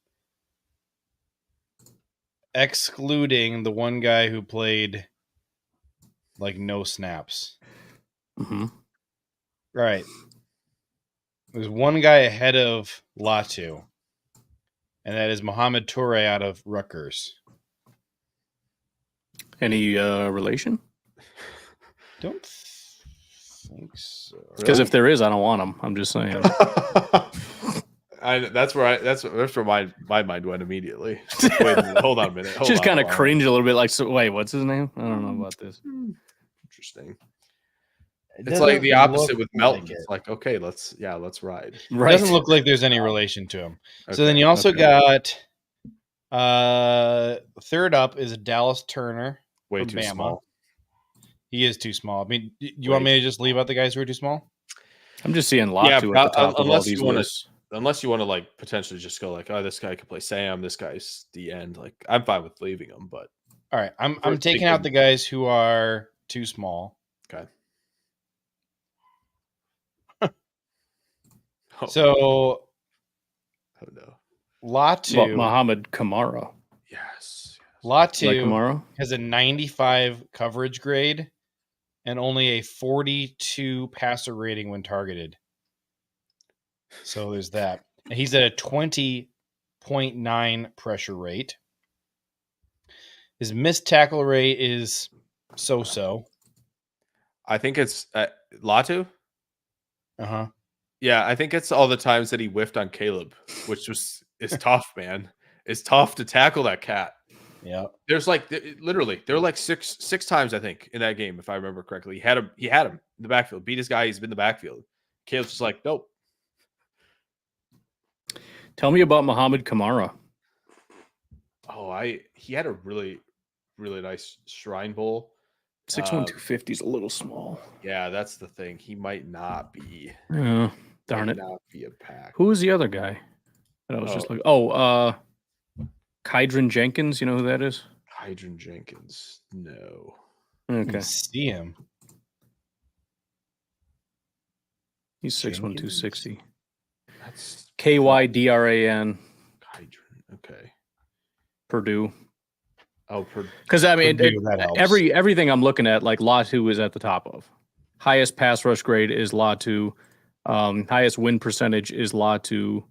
excluding the one guy who played like no snaps. Mm-hmm. Right. There's one guy ahead of Latu, and that is Mohamed Toure out of Rutgers. Any relation? Don't think so. Because if there is, I don't want him. I'm just saying. That's where my mind went immediately. Wait, hold on a minute. Just kind of cringe a little bit. Like, so, wait, what's his name? I don't know about this. Interesting. It's like the opposite with Melton. It's like, okay, let's ride. Right. It doesn't look like there's any relation to him. Okay. So then you also got third up is Dallas Turner. Way too Bama. Small. He is too small. I mean, you want me to just leave out the guys who are too small? I'm just seeing Latu at the top of all these lists. Unless you want to like potentially just go like, oh, this guy could play Sam. This guy's the end. Like, I'm fine with leaving him, but all right, I'm taking out the guys who are too small. Okay. So, oh no, Latu, Mohamed Kamara. Yes. Latu has a 95 coverage grade and only a 42 passer rating when targeted. So there's that. And he's at a 20.9 pressure rate. His missed tackle rate is so-so. I think it's Latu. Uh-huh. Yeah, I think it's all the times that he whiffed on Caleb, which is tough, man. It's tough to tackle that cat. Yeah. There's like literally there were like six times I think in that game, if I remember correctly. He had him in the backfield, beat his guy, he's been in the backfield. Caleb's just like, nope. Tell me about Mohamed Kamara. Oh, he had a really, really nice Shrine Bowl. 6'1", 250 is a little small. Yeah, that's the thing. He might not be. Darn it. Not be a pack. Who was the other guy that I was just like? Oh, Kydron Jenkins. You know who that is? Kydron Jenkins. No. Okay. See him. He's 6'1", 260. That's Kydran. Kydron. Okay. Purdue. Oh, because I mean, everything I'm looking at, like Latu is at the top of. Highest pass rush grade is Latu. Highest win percentage is Latu.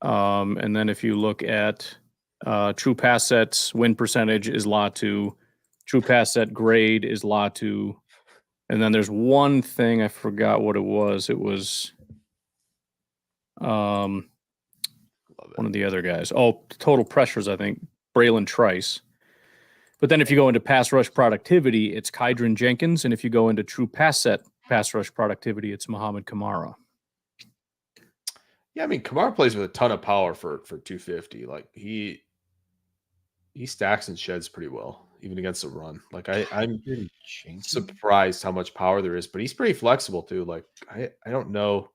And then if you look at true pass sets, win percentage is Latu. True pass set grade is Latu. And then there's one thing I forgot what it was. It was one of the other guys. Oh, total pressures, I think. Braylon Trice. But then if you go into pass rush productivity, it's Kydron Jenkins. And if you go into true pass set pass rush productivity, it's Mohamed Kamara. Yeah, I mean, Kamara plays with a ton of power for 250. Like he stacks and sheds pretty well, even against the run. Like I'm surprised how much power there is, but he's pretty flexible too. Like I don't know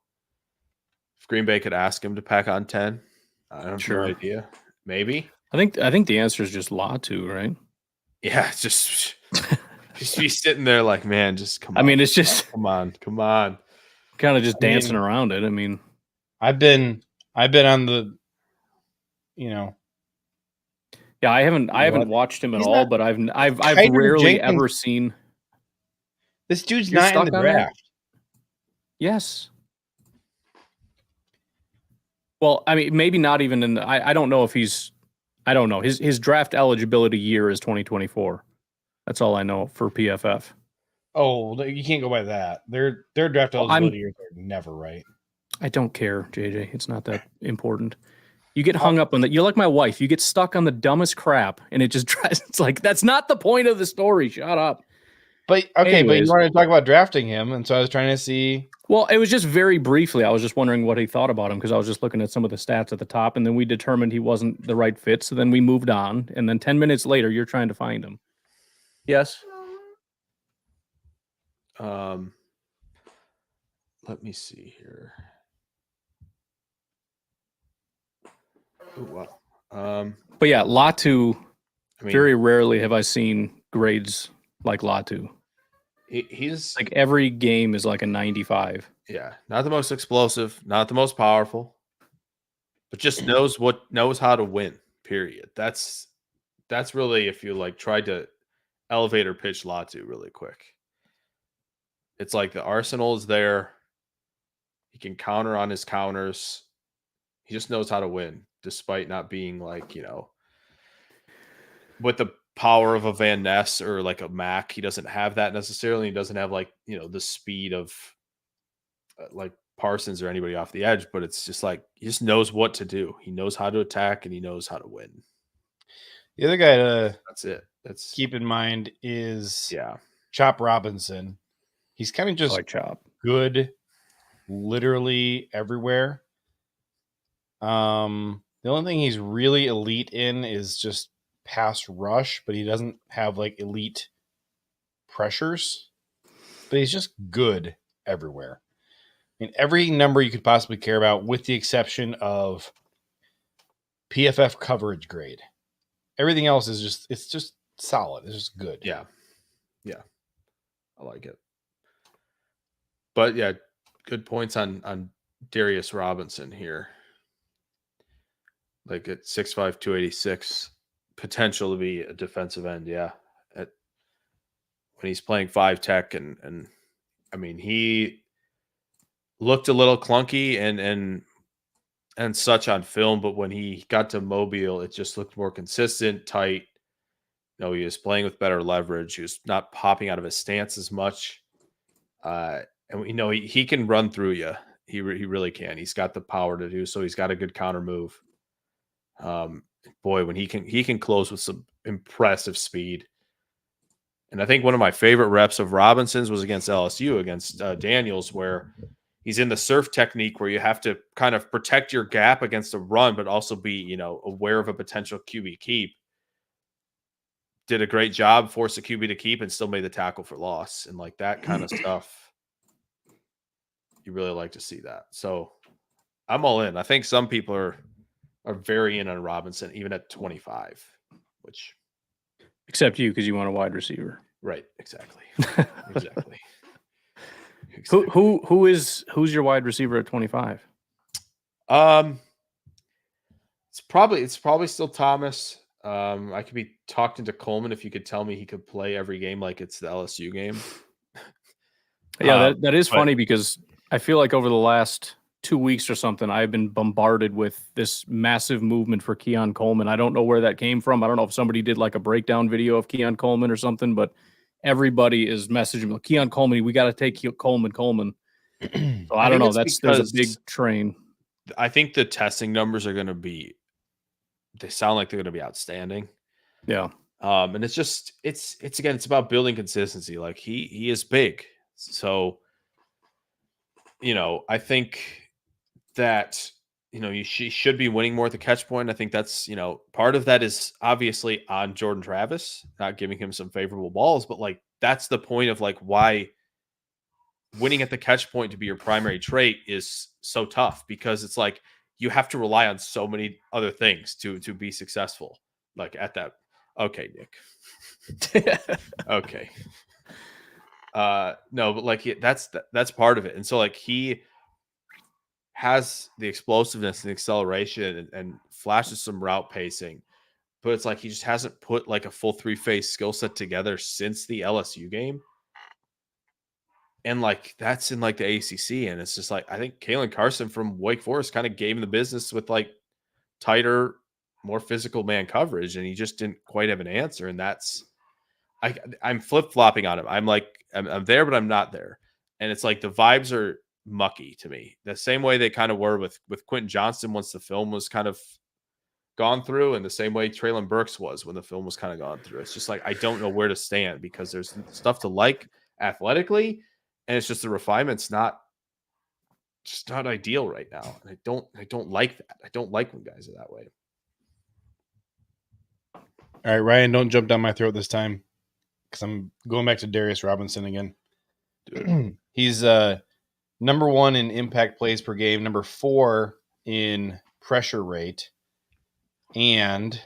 if Green Bay could ask him to pack on 10. I don't have no idea. Maybe. I think the answer is just Latu, right? Yeah, just be sitting there like, man, just come on. I mean, it's just come on. Kind of just dancing around it. I mean, I've been on the, Yeah, I haven't watched him at all, but I've rarely ever seen. This dude's not in the draft. Yes. Well, I mean, maybe not even in the, I don't know if he's. I don't know. His draft eligibility year is 2024. That's all I know for PFF. Oh, you can't go by that. Their draft eligibility years are never right. I don't care, JJ. It's not that important. You get hung up on that. You're like my wife. You get stuck on the dumbest crap, and it just drives. It's like, that's not the point of the story. Shut up. But okay, but you Anyways. wanted to talk about drafting him, and so I was trying to see. Well, it was just very briefly. I was just wondering what he thought about him because I was just looking at some of the stats at the top, and then we determined he wasn't the right fit. So then we moved on, and then 10 minutes later, you're trying to find him. Yes. Let me see here. Oh wow. But yeah, Latu. I mean, Very rarely have I seen grades like Latu. he's Like every game is like a 95. yeah, not the most explosive, not the most powerful, but just knows how to win. Period. That's really, if you like tried to elevator pitch Latu really quick. It's like the arsenal is there. He can counter on his counters. He just knows how to win, despite not being like, with the power of a Van Ness or like a Mac. He doesn't have that necessarily. He doesn't have like, the speed of like Parsons or anybody off the edge, but it's just like he just knows what to do. He knows how to attack and he knows how to win. The other guy to That's it. That's keep in mind is yeah. Chop Robinson. He's kind of just like Chop. good literally everywhere. The only thing he's really elite in is just pass rush, but he doesn't have like elite pressures. But he's just good everywhere. I mean, every number you could possibly care about, with the exception of PFF coverage grade. Everything else is just solid. It's just good. Yeah. Yeah. I like it. But yeah, good points on Darius Robinson here. Like at 6'5", 286, potential to be a defensive end. Yeah. When he's playing 5 tech and I mean, he looked a little clunky and such on film, but when he got to Mobile, it just looked more consistent, tight. He was playing with better leverage. He was not popping out of his stance as much. And he can run through you. He really can. He's got the power to do so. He's got a good counter move. Boy, when he can close with some impressive speed. And I think one of my favorite reps of Robinson's was against LSU, against Daniels, where he's in the surf technique where you have to kind of protect your gap against a run, but also be, aware of a potential QB keep. Did a great job, forced the QB to keep, and still made the tackle for loss. And like that kind of stuff, you really like to see that. So I'm all in. I think some people are very in on Robinson, even at 25, which. Except you, because you want a wide receiver. Right. Exactly. Exactly. Who's your wide receiver at 25? It's probably still Thomas. I could be talked into Coleman if you could tell me he could play every game like it's the LSU game. Yeah, that is funny because I feel like over the last 2 weeks or something, I've been bombarded with this massive movement for Keon Coleman. I don't know where that came from. I don't know if somebody did like a breakdown video of Keon Coleman or something, but everybody is messaging me, Keon Coleman, we got to take Coleman. So I don't know. There's a big train. I think the testing numbers are going to be, they sound like they're going to be outstanding. Yeah. And it's about building consistency. Like he is big. So, I think that, she should be winning more at the catch point. I think that's, part of that is obviously on Jordan Travis, not giving him some favorable balls, but like, that's the point of like why winning at the catch point to be your primary trait is so tough, because it's like, you have to rely on so many other things to be successful. Like at that. Okay, Nick. Okay. No, but like that's part of it. And so like he has the explosiveness and acceleration and flashes some route pacing, but it's like he just hasn't put like a full 3-phase skill set together since the LSU game. And like that's in like the ACC, and it's just like I think Kalen Carson from Wake Forest kind of gave him the business with like tighter, more physical man coverage, and he just didn't quite have an answer. And that's I'm flip-flopping on him. I'm like I'm there, but I'm not there. And it's like the vibes are mucky to me. The same way they kind of were with Quentin Johnston once the film was kind of gone through, and the same way Traylon Burks was when the film was kind of gone through. It's just like I don't know where to stand because there's stuff to like athletically, and it's just the refinement's not ideal right now. And I don't like that. I don't like when guys are that way. All right, Ryan, don't jump down my throat this time because I'm going back to Darius Robinson again. He's number 1 in impact plays per game, number 4 in pressure rate, and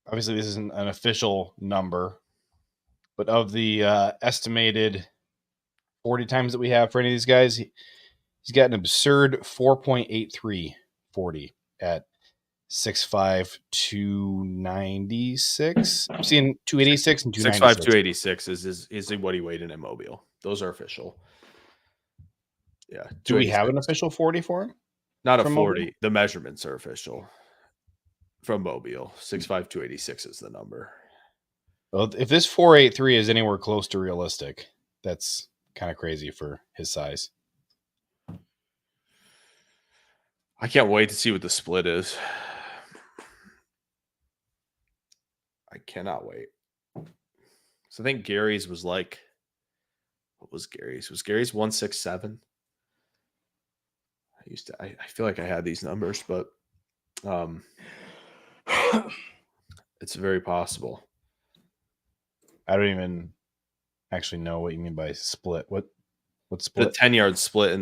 obviously this isn't an official number, but of the estimated 40 times that we have for any of these guys, he's got an absurd 4.83 40 at 6'5", 296. I'm seeing 286 and 296. 6'5", 286 is what he weighed in Mobile. Those are official. Yeah. Do we have an official 40 for him? Not a 40. Mobile? The measurements are official from Mobile. 6'5", 286 is the number. Well, if this 4.83 is anywhere close to realistic, that's kind of crazy for his size. I can't wait to see what the split is. I cannot wait. So I think Gary's was like, what was Gary's? Was Gary's 167? I feel like I had these numbers, but it's very possible. I don't even actually know what you mean by split. What split? The 10-yard split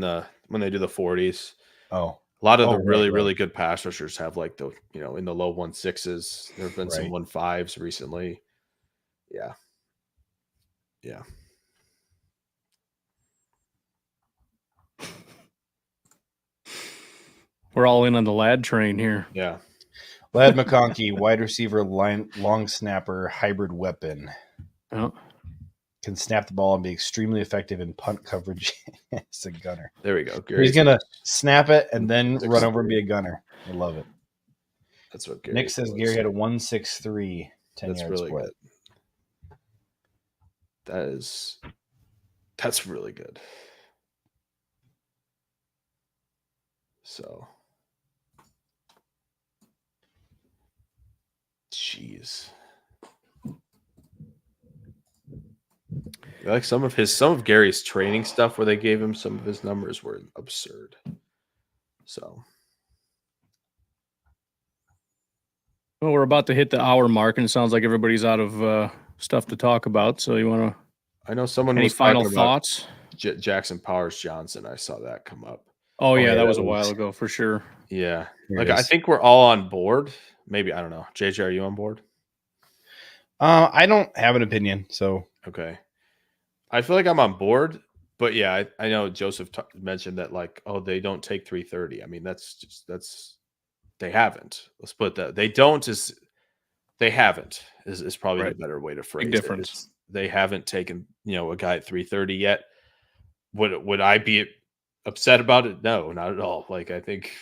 when they do the 40s. Oh. A lot of the really good pass rushers have like the, in the low 1.6s. There have been some 1.5s recently. Yeah. Yeah. We're all in on the Ladd train here. Yeah. Ladd McConkey, wide receiver, long snapper, hybrid weapon. Oh. Can snap the ball and be extremely effective in punt coverage as a gunner. There we go. He's going to snap it and then run over and be a gunner. I love it. That's what Gary Nick says was. Gary had a 163 10-yard That's really split. Good. That's really good. So, jeez. Like some of Gary's training stuff where they gave him some of his numbers were absurd. So, well, we're about to hit the hour mark, and it sounds like everybody's out of stuff to talk about. So, you want to? I know someone. Any was final thoughts? Jackson Powers Johnson. I saw that come up. Oh yeah, that was a while ago for sure. Yeah, I think we're all on board. Maybe I don't know. JJ, are you on board? I don't have an opinion, so okay. I feel like I'm on board, but yeah, I know Joseph mentioned that they don't take 330. I mean, they haven't. Let's put that. They haven't is probably the better way to phrase Big difference. They haven't taken, a guy at 330 yet. Would I be upset about it? No, not at all. I think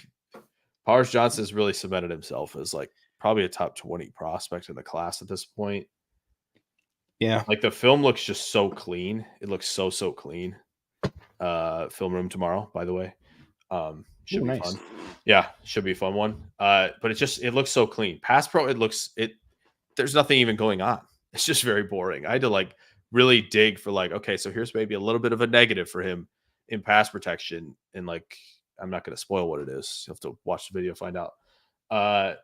Powers Johnson has really cemented himself as probably a top 20 prospect in the class at this point. Yeah. The film looks just so clean. It looks so clean. Film room tomorrow, by the way. Should be fun. Yeah, should be a fun one. But it looks so clean. Pass pro, there's nothing even going on. It's just very boring. I had to really dig for okay, so here's maybe a little bit of a negative for him in pass protection. And I'm not going to spoil what it is. You'll have to watch the video, find out. But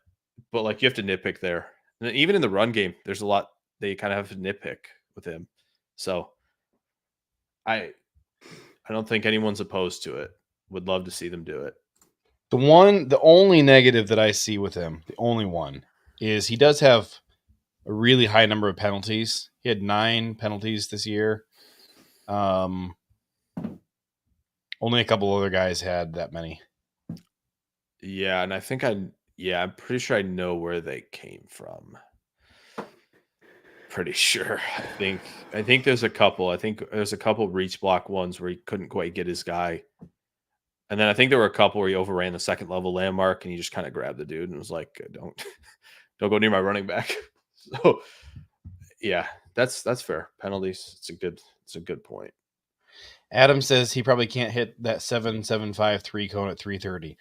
you have to nitpick there. And even in the run game, there's a lot they kind of have to nitpick with him. So I don't think anyone's opposed to it. Would love to see them do it. The only negative that I see with him, the only one, is he does have a really high number of penalties. He had 9 penalties this year. Only a couple other guys had that many. Yeah, and I think I'm pretty sure I know where they came from. Pretty sure. I think there's a couple. I think there's a couple reach block ones where he couldn't quite get his guy. And then I think there were a couple where he overran the second level landmark and he just kind of grabbed the dude and was like, don't go near my running back. So yeah, that's fair. Penalties. It's a good point. Adam says he probably can't hit that 7.753 cone at 330.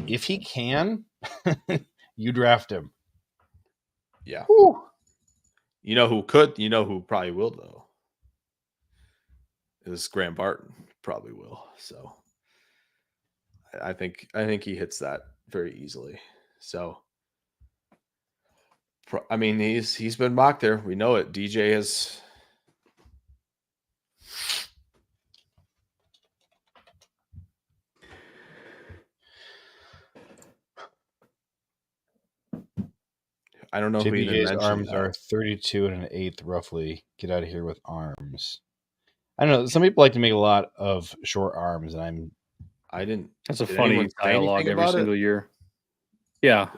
if he can, you draft him. Yeah. Whew. You know who could? You know who probably will though? Is Graham Barton probably will. So I think he hits that very easily. So I mean he's been mocked there. We know it. DJ has. I don't know who even JPJ's mentioned arms that. are 32 and an eighth, roughly. Get out of here with arms. I don't know. Some people like to make a lot of short arms, and I didn't. That's a Did funny anyone say dialogue anything every about single it? year. Yeah,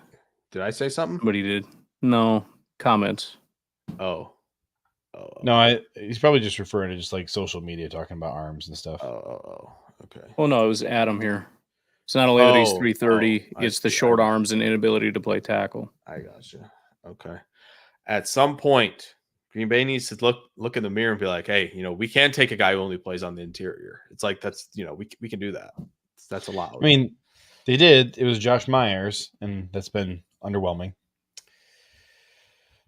Did I say something? somebody did. No comments. Oh. no, he's probably just referring to just like social media talking about arms and stuff. Okay. Oh no, it was Adam here. It's not only that he's 330, I it's the see. short arms and inability to play tackle. I gotcha. Okay. At some point, Green Bay needs to look in the mirror and be like, hey, we can take a guy who only plays on the interior. It's like that's we can do that. That's allowed. I mean, they did. It was Josh Myers, and that's been underwhelming.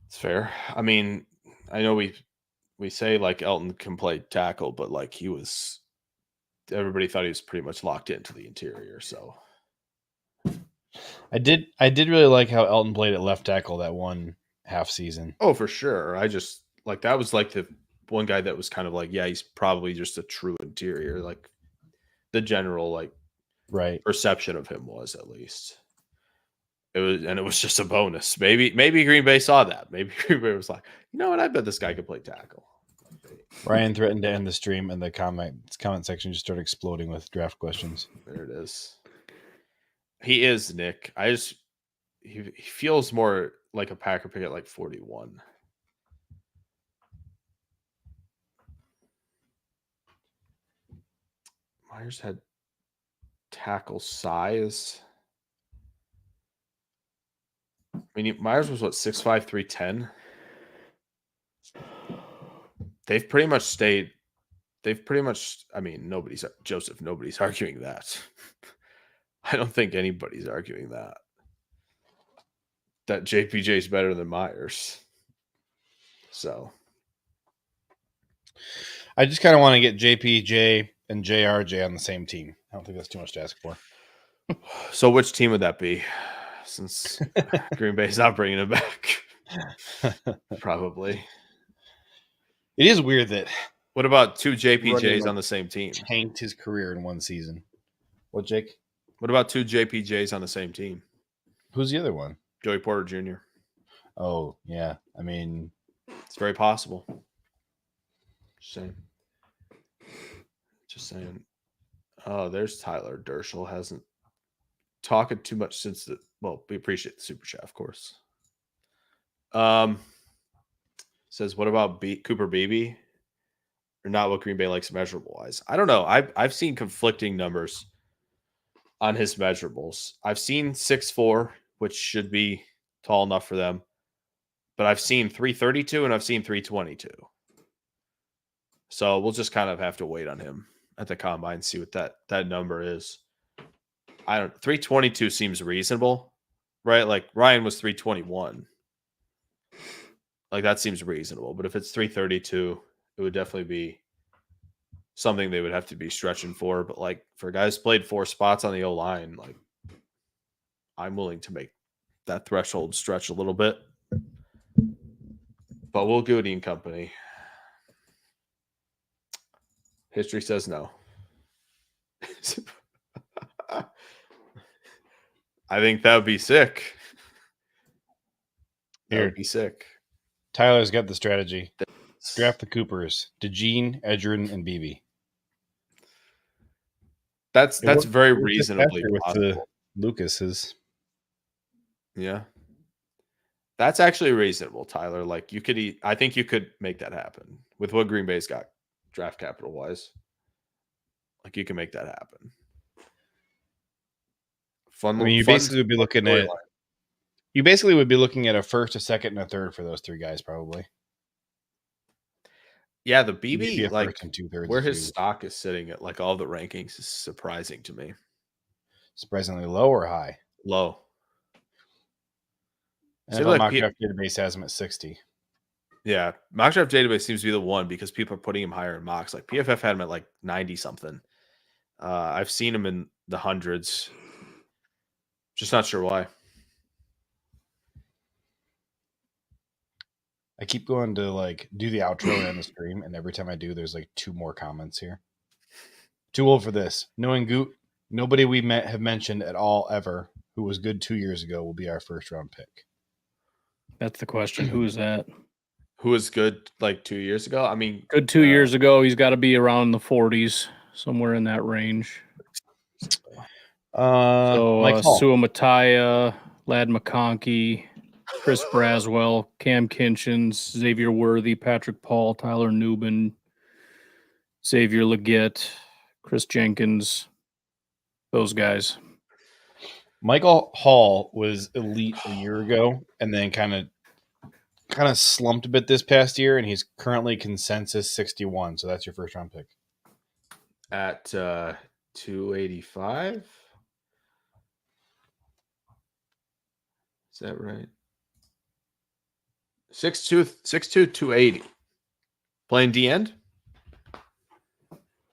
It's fair. I mean, I know we say like Elton can play tackle, but like everybody thought he was pretty much locked into the interior. So I did really like how Elton played at left tackle that one half season. Oh, for sure. I just like that was like the one guy that was kind of like, yeah, he's probably just a true interior. Like the general like Right. perception of him was at least. It was just a bonus. Maybe Green Bay saw that. Maybe Green Bay was like, you know what? I bet this guy could play tackle. Ryan threatened to end the stream, and the comment section just started exploding with draft questions. There it is. He is Nick. He feels more like a Packer pick at like 41. Myers had tackle size. I mean, Myers was what, 6'5", 310? They've pretty much stayed. I mean, nobody's arguing that. I don't think anybody's arguing that. That JPJ is better than Myers. So. I just kind of want to get JPJ and JRJ on the same team. I don't think that's too much to ask for. So which team would that be? Since Green Bay's not bringing it back. Probably. It is weird that. What about two JPJs on the same team? Tanked his career in one season. What, Jake? What about two JPJs on the same team? Who's the other one? Joey Porter Jr. Oh, yeah. I mean, it's very possible. Just saying. Oh, there's Tyler Dershel. Hasn't talking too much since we appreciate the super chat, of course. Says, what about Cooper Beebe? Or not what Green Bay likes measurable wise? I don't know. I've seen conflicting numbers on his measurables. I've seen 6'4", which should be tall enough for them. But I've seen 332 and I've seen 322. So we'll just kind of have to wait on him at the combine and see what that number is. 322 seems reasonable, right? Like Ryan was 321. Like that seems reasonable. But if it's 332, it would definitely be something they would have to be stretching for. But like for guys played 4 spots on the O-line, like I'm willing to make that threshold stretch a little bit. But Will Goody and company. History says no. I think that would be sick. That would be sick. Tyler's got the strategy. Draft the Coopers. DeJean, Edgerrin, and Beebe. That's very reasonably with possible. the Lucas's. Yeah. That's actually reasonable, Tyler. Like I think you could make that happen with what Green Bay's got draft capital wise. Like you can make that happen. You basically would be looking at a first, a second, and a third for those 3 guys, probably. Yeah, the BB, like and 2/3 where his stock is sitting at, like all the rankings, is surprising to me. Surprisingly low or high? Low. Seems NFL like Mock Draft Database has him at 60. Yeah, mock draft database seems to be the one because people are putting him higher in mocks. Like PFF had him at like 90 something. I've seen him in the hundreds. Just not sure why. I keep going to like do the outro and end the stream, and every time I do, there's like 2 more comments here. Too old for this. Knowing Goot, nobody we have mentioned at all ever who was good 2 years ago will be our first round pick. That's the question. Who is that? Who was good like 2 years ago? I mean, Good 2 years ago. He's got to be around the 40s, somewhere in that range. Mike Hall. Sua Mattia, Lad McConkey, Chris Braswell, Cam Kinchins, Xavier Worthy, Patrick Paul, Tyler Newbin, Xavier Leggett, Chris Jenkins, those guys. Michael Hall was elite a year ago and then kind of slumped a bit this past year, and he's currently consensus 61. So that's your first round pick. At 285. Is that right? 6'2", 280. Playing D end?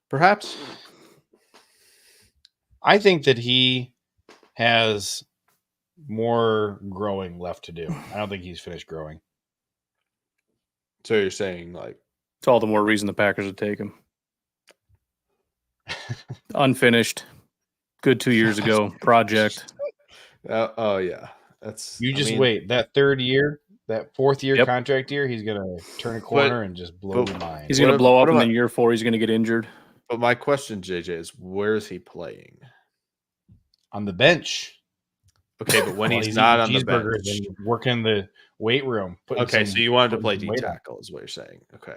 Perhaps. I think that he has more growing left to do. I don't think he's finished growing. So you're saying like it's all the more reason the Packers would take him. Unfinished. Good 2 years ago. Project. Oh yeah. Wait. That third year, that fourth year contract year, he's gonna turn a corner and just blow your mind. He's gonna blow up, and then year 4 he's gonna get injured. But my question, JJ, is where is he playing? On the bench. Okay, but when he's not on the bench, and working in the weight room. Okay, so you wanted to play D tackle, is what you're saying. Okay.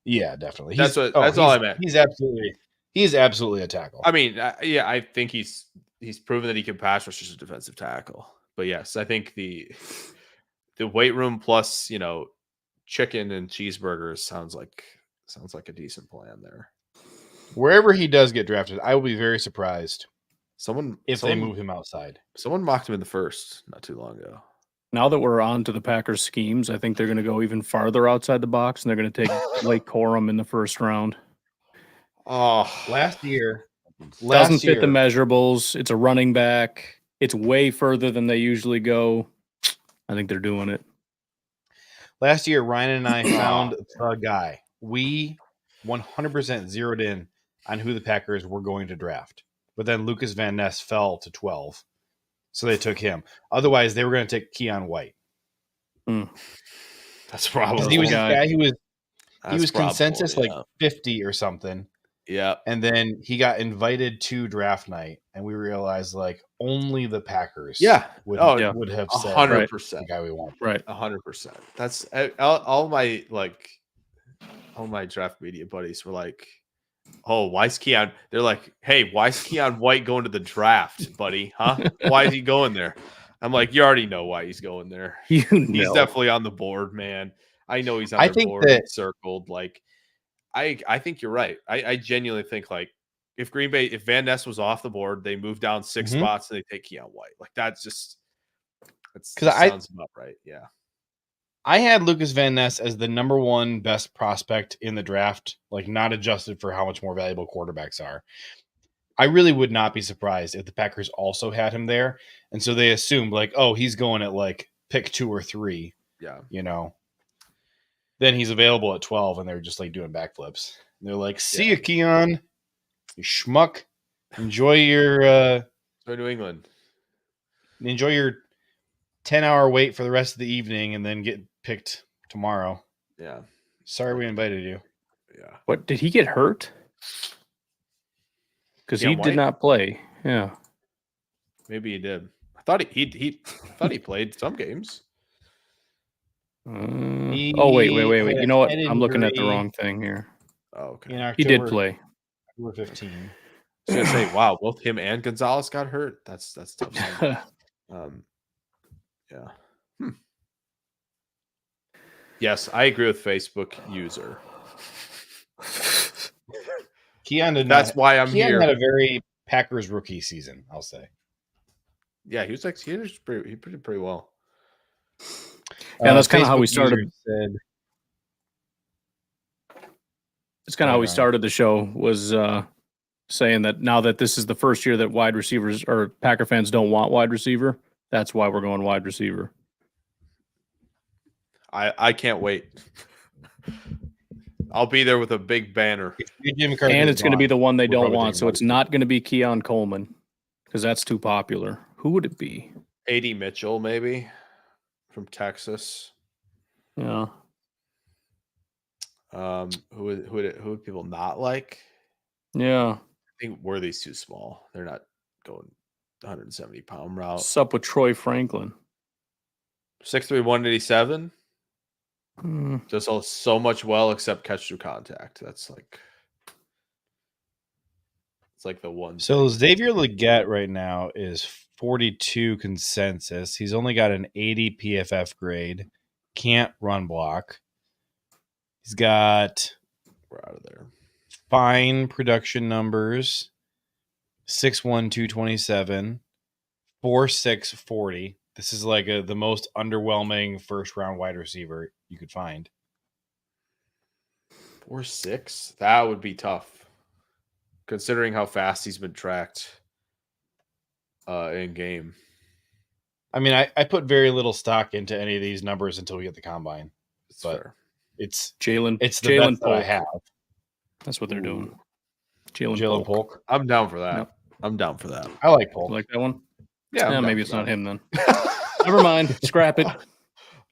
Yeah, definitely. That's all I meant. He's absolutely a tackle. I mean, I think he's proven that he can pass rush as a defensive tackle. But yes, I think the weight room plus, chicken and cheeseburgers sounds like a decent plan there. Wherever he does get drafted, I will be very surprised if they move him outside. Someone mocked him in the first not too long ago. Now that we're on to the Packers schemes, I think they're going to go even farther outside the box, and they're going to take Blake Corum in the first round. Oh, last year doesn't fit the measurables. It's a running back. It's way further than they usually go. I think they're doing it. Last year, Ryan and I found the guy. We 100% zeroed in on who the Packers were going to draft. But then Lucas Van Ness fell to 12. So they took him. Otherwise, they were going to take Keon White. That's probably he was the guy. He was consensus like 50 or something. Yeah. And then he got invited to draft night, and we realized like only the Packers would have said 100% the guy we want. Right. 100%. That's all my draft media buddies were like, oh, why is Keon? They're like, hey, why is Keon White going to the draft, buddy? Huh? Why is he going there? I'm like, you already know why he's going there. He's definitely on the board, man. I know he's on the board circled. Like, I think you're right. I genuinely think like if Van Ness was off the board, they move down 6 spots and they take Keon White. Like that sounds about right. Yeah. I had Lucas Van Ness as the number 1 best prospect in the draft, like not adjusted for how much more valuable quarterbacks are. I really would not be surprised if the Packers also had him there. And so they assumed like, oh, he's going at like pick 2 or 3. Yeah. Then he's available at 12 and they're just like doing backflips. And they're like, see you, Keon. You schmuck. Enjoy your New England. Enjoy your 10-hour wait for the rest of the evening and then get picked tomorrow. Yeah. Sorry we invited you. Yeah. What, did he get hurt? Because he did not play. Yeah. Maybe he did. I thought he played some games. Wait. You know what? I'm looking at the wrong thing here. Oh, okay. He did play. October 15. I was gonna say, wow, both him and Gonzalez got hurt. That's tough. Yeah. Yes, I agree with Facebook user. Keon did That's why I'm Keon here. had a very Packers rookie season, I'll say. Yeah, he was pretty well. Yeah, that's kind of how we Facebook user started. Said, It's kind of how we started the show, was saying that now that this is the first year that wide receivers or Packer fans don't want wide receiver, that's why we're going wide receiver. I can't wait. I'll be there with a big banner. And it's going to be the one they don't want, so it's not going to be Keon Coleman because that's too popular. Who would it be? A.D. Mitchell, maybe, from Texas. Yeah. Who would people not like? Yeah. I think Worthy's too small. They're not going 170-pound route. What's up with Troy Franklin? 6'3", 187. Hmm. Does so much well except catch through contact. That's like, it's like the one. So Xavier Legette right now is 42 consensus. He's only got an 80 PFF grade. Can't run block. He's got, we're out of there, fine production numbers. 6'1", 227, 4'6", 40. This is like the most underwhelming first round wide receiver you could find. 4'6"? That would be tough, considering how fast he's been tracked in game. I mean, I put very little stock into any of these numbers until we get the combine. It's fair. It's Jalen. It's the Jalen best that I have. That's what they're doing. Jalen Polk. I'm down for that. Yep. I'm down for that. I like Polk. You like that one? Yeah. Maybe it's not him then. Never mind. Scrap it.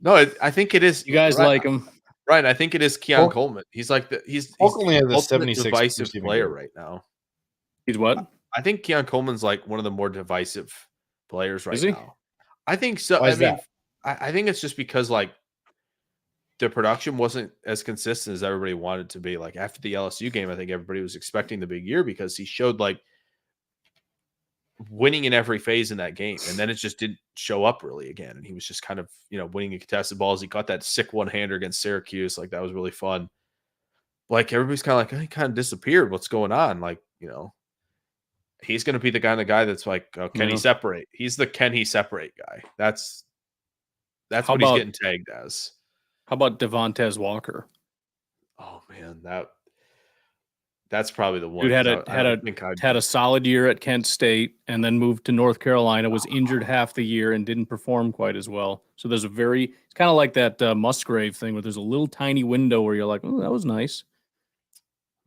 No, I think it is. You guys like him, right? I think it is Keon Coleman. He's like he's only has a ultimate 76 divisive player grade right now. He's what? I think Keon Coleman's like one of the more divisive players right now. I think so. Why is that? I think it's just because like the production wasn't as consistent as everybody wanted it to be. Like after the LSU game, I think everybody was expecting the big year because he showed like winning in every phase in that game, and then it just didn't show up really again. And he was just kind of, winning in contested balls. He caught that sick one-hander against Syracuse. Like that was really fun. Like everybody's kind of like, he kind of disappeared. What's going on? Like, he's going to be the guy that's like, oh, can he separate? He's the can he separate guy. That's what he's getting tagged as. How about Devontae Walker? Oh man, that's probably the one. Dude had a solid year at Kent State and then moved to North Carolina, was injured half the year and didn't perform quite as well. So there's it's kind of like that Musgrave thing where there's a little tiny window where you're like, oh, that was nice.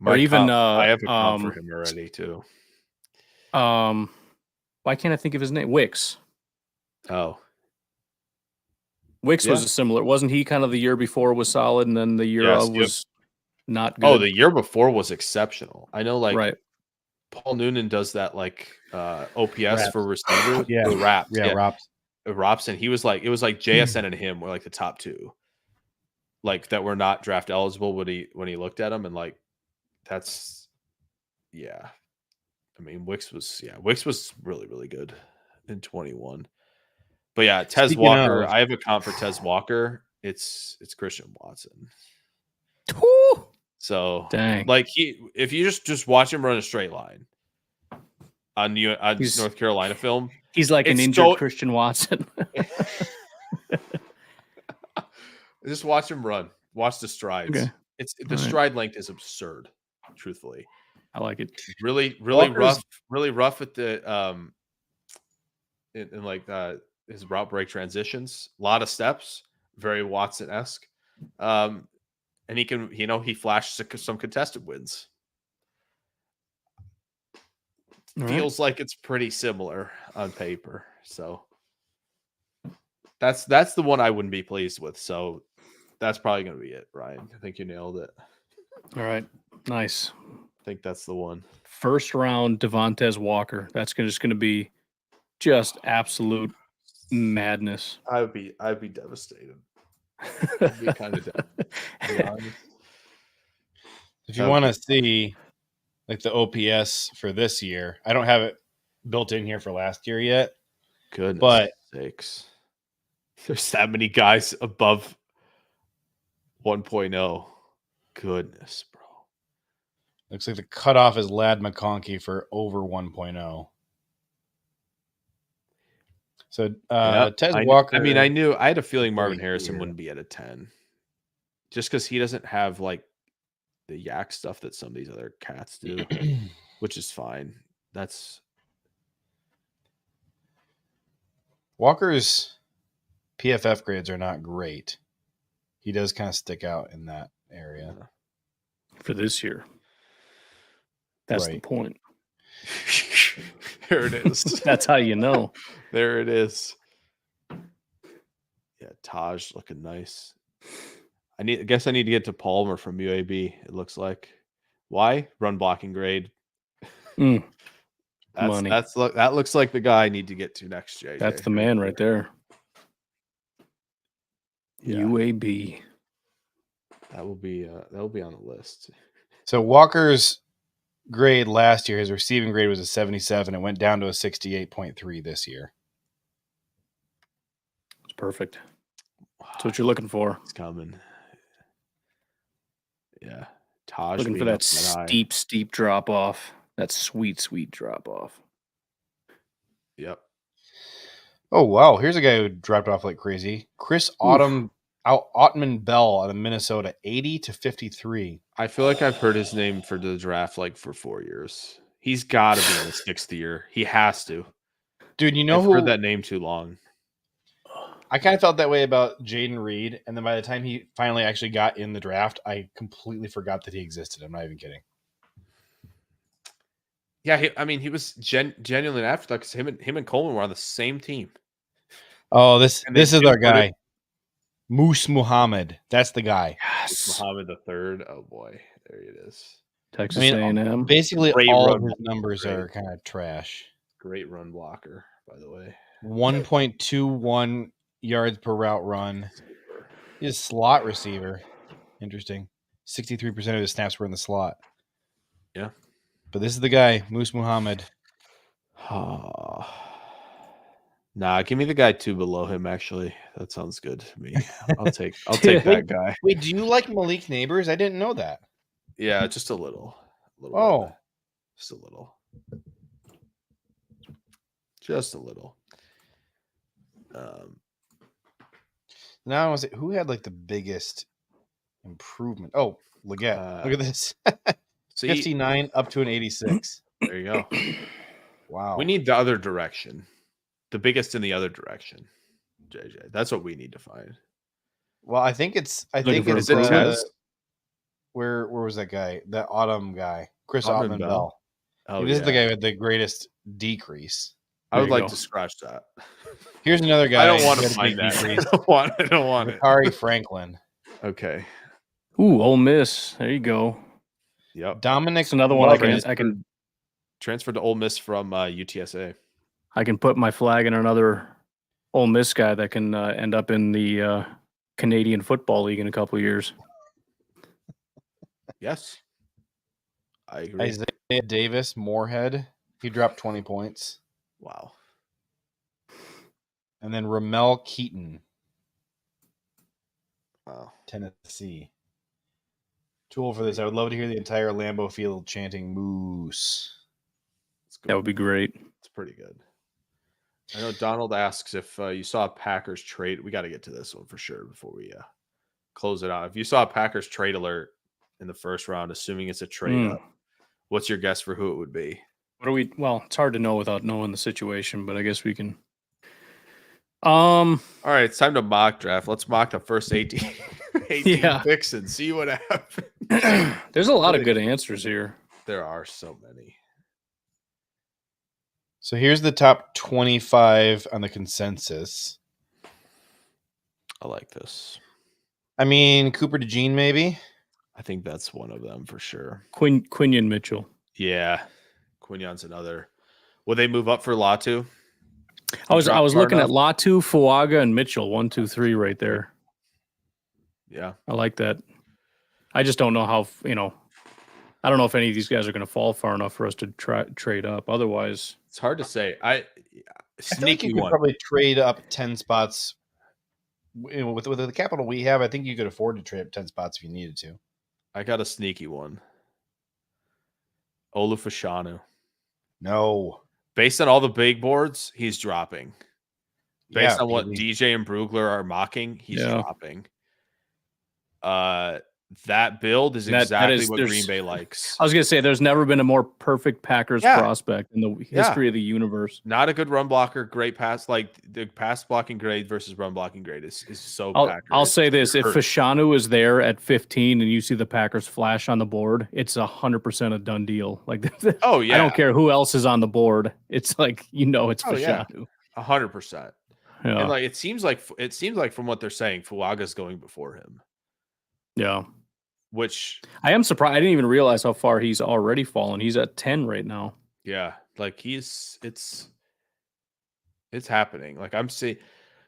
Or even I have a comp for him already too. Why can't I think of his name? Wicks. Oh. Wicks was a similar. Wasn't he kind of the year before was solid and then the year was not good? Oh, the year before was exceptional. I know, like, right. Paul Noonan does that, like, OPS Raps. for receivers. Yeah. The Raps. Yeah, Raps. Raps, and he was like, it was like JSN and him were like the top two, like that were not draft eligible when he looked at them, and like that's I mean, Wicks was really, really good in 21. But yeah, Tez Walker. I have a comp for Tez Walker. It's Christian Watson. Woo! So dang, like if you just watch him run a straight line on North Carolina film, he's like an injured Christian Watson. Just watch him run. Watch the strides. Okay. The stride length is absurd. Truthfully, I like it. Really rough. Really rough at the in like his route break transitions. A lot of steps. Very Watson-esque. And he can, he flashes some contested wins. Feels like it's pretty similar on paper. So that's the one I wouldn't be pleased with. So that's probably going to be it, Ryan. I think you nailed it. All right. Nice. I think that's the one. First round, Devontae Walker. That's just going to be just absolute madness. I'd be devastated. I'd be kind of dead. If you want to see like the OPS for this year, I don't have it built in here for last year yet. Goodness sakes. There's that many guys above 1.0. Goodness, bro. Looks like the cutoff is Lad McConkey for over 1.0. So Yep. Tez I Walker. I had a feeling Marvin right Harrison here. wouldn't be at a 10. Just because he doesn't have like the yak stuff that some of these other cats do, which is fine. That's Walker's PFF grades are not great. He does kind of stick out in that area. For this year. That's the Right. point. there it is. That's how you know. There it is. Yeah, Taj looking nice. I guess I need to get to Palmer from UAB. It looks like. Why? Run blocking grade. Mm, That money. looks like the guy I need to get to next, JJ. That's the man right there. Yeah. UAB. That will be on the list. So Walker's grade last year, his receiving grade was a 77. It went down to a 68.3 this year. It's perfect. That's what you're looking for. It's coming. Yeah. Taj Looking for being that up steep drop off. That sweet drop off. Yep. Oh wow, here's a guy who dropped off like crazy. Chris Ottman Bell out of Minnesota, 80 to 53. I feel like I've heard his name for the draft like for 4 years. He's got to be in his 6th year. He has to. Dude, you know I've who heard that name too long. I kind of felt that way about Jaden Reed, and then by the time he finally actually got in the draft, I completely forgot that he existed. I'm not even kidding. Yeah, he was genuinely after that because him and Coleman were on the same team. Oh, this is our imported- guy, Moose Muhammad. That's the guy. Yes. Muhammad III. Oh boy, there it is. Texas I mean, A&M. basically Great all run of his blocker, numbers great. are kind of trash. Great run blocker, by the way. 1.21 yards per route run. He's a slot receiver. Interesting. 63% of his snaps were in the slot. Yeah. But this is the guy, Moose Muhammad. Nah, give me the guy 2 below him. Actually, that sounds good to me. I'll take that guy. Wait, do you like Malik Neighbors? I didn't know that. Yeah, just a little. Oh, bit. Just a little. Just a little. now I want to say who had like the biggest improvement. Oh, Leggett. Look at this. 59 up to an 86. There you go. Wow. We need the other direction. The biggest in the other direction. JJ. That's what we need to find. Well, I think it's Tez? where was that guy? That Autumn guy. Chris Ottman Ottman Bell. Oh, This is the guy with the greatest decrease. I would like to scratch that. Here's another guy. I don't want who to had a big find that. decrease. I don't want it. Bakari Franklin. Okay. Ooh, Ole Miss. There you go. Yep. Dominic. It's another one I can transferred to Ole Miss from UTSA. I can put my flag in another Ole Miss guy that can end up in the Canadian Football League in a couple of years. Yes. I agree. Isaiah Davis, Moorhead. He dropped 20 points. Wow. And then Ramel Keaton. Wow. Tennessee. Tool for this. I would love to hear the entire Lambeau Field chanting Moose. That would be great. It's pretty good. I know Donald asks if you saw a Packers trade. We got to get to this one for sure before we close it out. If you saw a Packers trade alert in the first round, assuming it's a trade up, what's your guess for who it would be? Well, it's hard to know without knowing the situation, but I guess we can. All right, it's time to mock draft. Let's mock the first 18 picks and see what happens. There's a lot of good answers here. There are so many. So here's the top 25 on the consensus. I like this. I mean, Cooper DeJean, maybe. I think that's one of them for sure. Quinion Mitchell. Yeah, Quinyon's another. Will they move up for Latu? I was looking at Latu, Fuaga, and Mitchell. 1, 2, 3 right there. Yeah, I like that. I just don't know how I don't know if any of these guys are going to fall far enough for us to trade up. Otherwise, it's hard to say. I think you could probably trade up 10 spots. With the capital we have, I think you could afford to trade up 10 spots if you needed to. I got a sneaky one. Olufashanu. No. Based on all the big boards, he's dropping. Based on what DJ and Brugler are mocking, he's dropping. That build is exactly what Green Bay likes. I was going to say, there's never been a more perfect Packers prospect in the history of the universe. Not a good run blocker, great pass. Like the pass blocking grade versus run blocking grade is so Packers. I'll say this. If Fashanu is there at 15 and you see the Packers flash on the board, it's 100% a done deal. Like, oh, yeah. I don't care who else is on the board. It's like, it's Fashanu. 100%. Yeah. And like, it seems like from what they're saying, Fuaga's going before him. Yeah. Which I am surprised. I didn't even realize how far he's already fallen. He's at 10 right now. Yeah, like it's happening. Like I'm seeing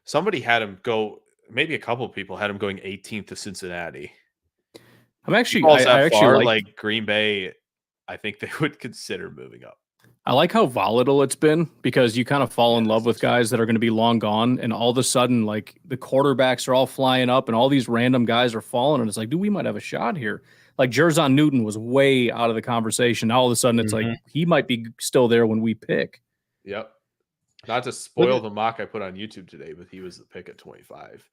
somebody had him go. Maybe a couple of people had him going 18th to Cincinnati. I'm actually, I actually like Green Bay. I think they would consider moving up. I like how volatile it's been because you kind of fall in love with guys that are going to be long gone, and all of a sudden, like the quarterbacks are all flying up, and all these random guys are falling, and it's like, dude, we might have a shot here. Like Jerzon Newton was way out of the conversation. Now all of a sudden, it's like he might be still there when we pick. Yep. Not to spoil the mock I put on YouTube today, but he was the pick at 25.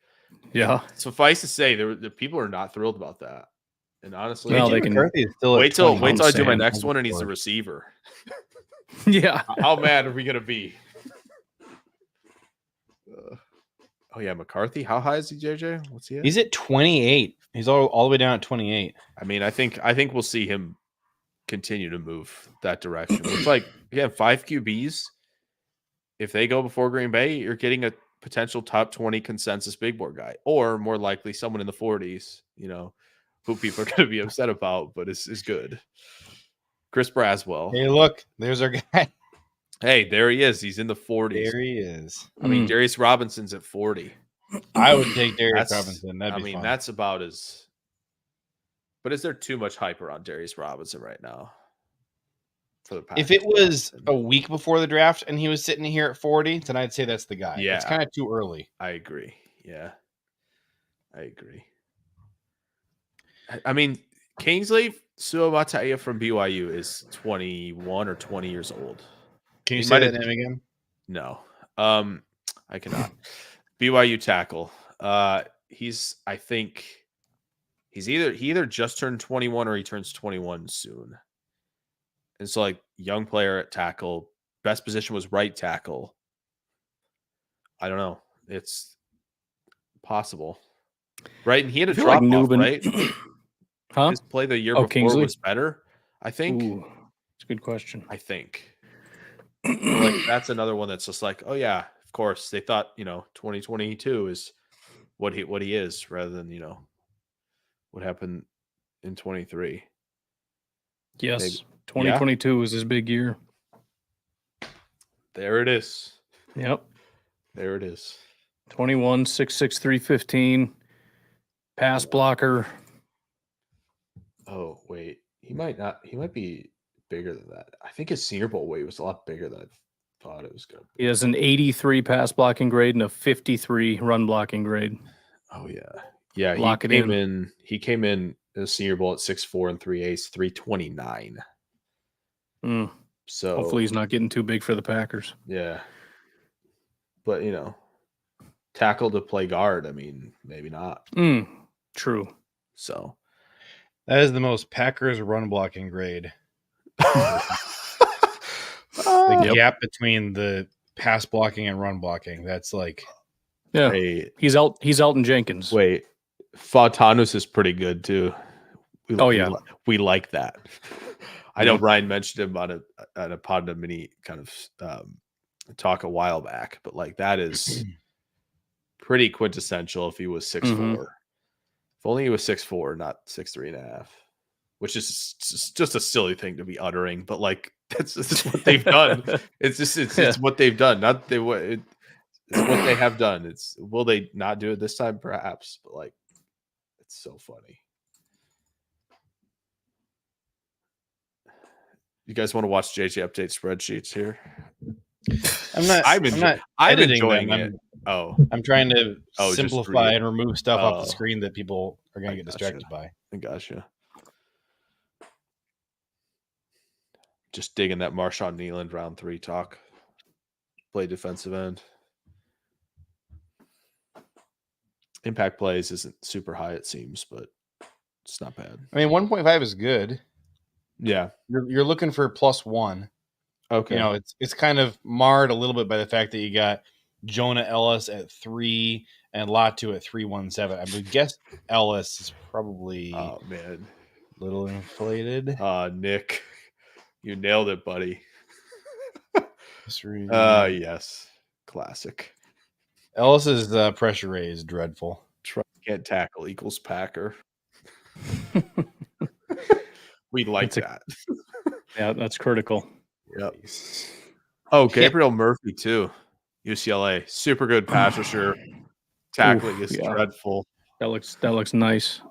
Yeah. Suffice to say, the people are not thrilled about that. And honestly, well, they can wait till I do my next one and he's a receiver. Yeah. How mad are we gonna be? Oh yeah, McCarthy. How high is he, JJ? What's he at? He's at 28. He's all the way down at 28. I mean, I think we'll see him continue to move that direction. It's like, again, 5 QBs. If they go before Green Bay, you're getting a potential top 20 consensus big board guy, or more likely someone in the 40s. Who people are going to be upset about, but is good. Chris Braswell. Hey, look, there's our guy. Hey, there he is. He's in the 40s. There he is. I mean, Darius Robinson's at 40. I would take Darius Robinson. That'd be fun. That's about as. But is there too much hype around Darius Robinson right now? For the if it was a week before the draft and he was sitting here at 40, then I'd say that's the guy. Yeah, it's kind of too early. I agree. Yeah, I agree. I mean, Kingsley Suamataia from BYU is 21 or 20 years old. Can you say that name again? No, I cannot. BYU tackle. I think he either just turned 21 or he turns 21 soon. And so, like, young player at tackle, best position was right tackle. I don't know. It's possible, right? And he had a drop off, right? Huh? His play the year before Kingsley? was better, I think. Ooh, that's a good question. I think. Like, that's another one that's just like, oh yeah, of course. They thought, 2022 is what he is, rather than, what happened in 23. Yes. Maybe. 2022 was his big year. There it is. Yep. There it is. 21, 6'6", 315, pass blocker. Oh, wait. He might be bigger than that. I think his Senior Bowl weight was a lot bigger than I thought it was going to be. He has an 83 pass blocking grade and a 53 run blocking grade. Oh, yeah. Yeah, he came in the Senior Bowl at 6'4" and 3/8, 329. So hopefully he's not getting too big for the Packers. Yeah. But, tackle to play guard, I mean, maybe not. True. So that is the most Packers run blocking grade. The gap between the pass blocking and run blocking, that's like, yeah. He's Elton Jenkins. Wait, Fontanus is pretty good too. We like that. I know Ryan mentioned him on a Pod Mini kind of talk a while back, but like that is pretty quintessential if he was 6'4". If only he was 6'4", not 6'3.5", which is just a silly thing to be uttering, but like that's what they've done. It's what they've done. It's what they have done. Will they not do it this time? Perhaps, but like it's so funny. You guys want to watch JJ update spreadsheets here? I'm enjoying it. I'm trying to simplify and remove stuff off the screen that people are going to get distracted by. I gotcha. Just digging that Marshawn Nealand round 3 talk. Play defensive end. Impact plays isn't super high, it seems, but it's not bad. I mean, 1.5 is good. Yeah. You're looking for +1. Okay. You know, it's kind of marred a little bit by the fact that you got Jonah Ellis at 3 and Latu at 317. I would guess Ellis is probably Oh man, a little inflated. Nick, you nailed it, buddy. History. Yes, classic. Ellis's pressure rate is dreadful. Can't tackle equals Packer. We like that. Yeah, that's critical. Yep. Oh, Gabriel Murphy too. UCLA, super good pass rusher. Tackling is dreadful. That looks nice.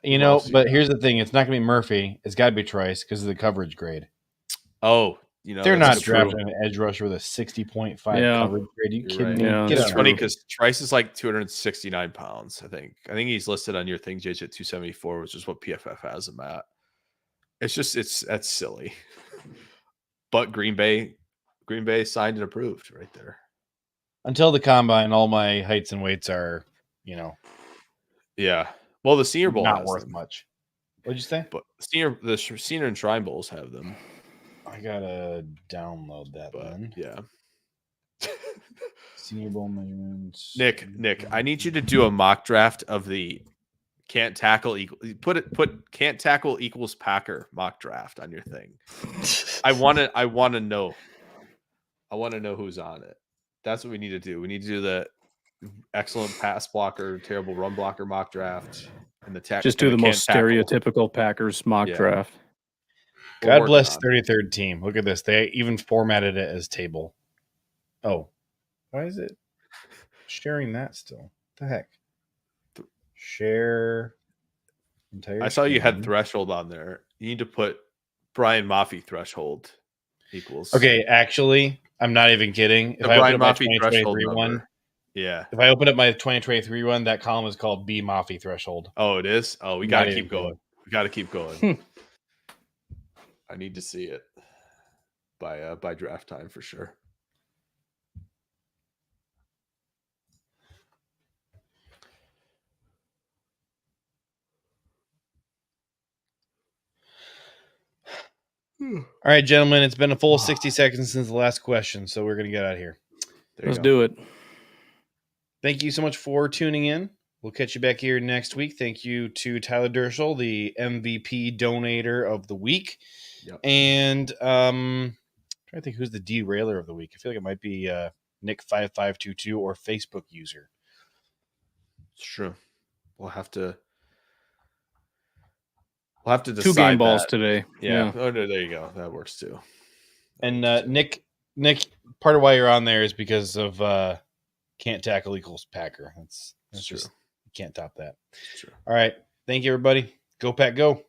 You know, but here's the thing: it's not going to be Murphy. It's got to be Trice because of the coverage grade. Oh, you know, they're not drafting an edge rusher with a 60.5 coverage grade. Are you kidding me? Yeah, it's funny because Trice is like 269 pounds. I think he's listed on your thing, JJ, at 274, which is what PFF has him at. That's silly. But Green Bay signed and approved right there. Until the combine, all my heights and weights are, yeah. Well, the Senior Bowl not worth much. What'd you say? But the Senior and Shrine Bowls have them. I gotta download that one. Yeah. Senior Bowl measurements. Nick, I need you to do a mock draft of the can't tackle can't tackle equals Packer mock draft on your thing. I want to know. I want to know who's on it. That's what we need to do. We need to do the excellent pass blocker, terrible run blocker mock draft, and the just do the most stereotypical Packers mock draft. God bless 33rd team. Look at this. They even formatted it as table. Oh, why is it sharing that still? What the heck? Share entire. I saw you had threshold on there. You need to put Brian Maffey threshold equals. Okay, actually, I'm not even kidding. If I open up my 2023 one, yeah. If I open up my 2023 one, that column is called B Maffey threshold. Oh, it is. Oh, we got to keep going. We got to keep going. I need to see it by draft time for sure. All right, gentlemen, it's been a full 60 seconds since the last question, so we're going to get out of here. Let's do it. Thank you so much for tuning in. We'll catch you back here next week. Thank you to Tyler Dershel, the MVP donator of the week. Yep. And I'm trying to think who's the derailer of the week. I feel like it might be Nick5522 or Facebook user. It's true. We'll have to decide 2 game balls today. Yeah. Oh, no, there you go. That works too. And Nick, part of why you're on there is because of can't tackle equals Packer. That's true. Just, you can't top that. It's true. All right. Thank you, everybody. Go Pack, go.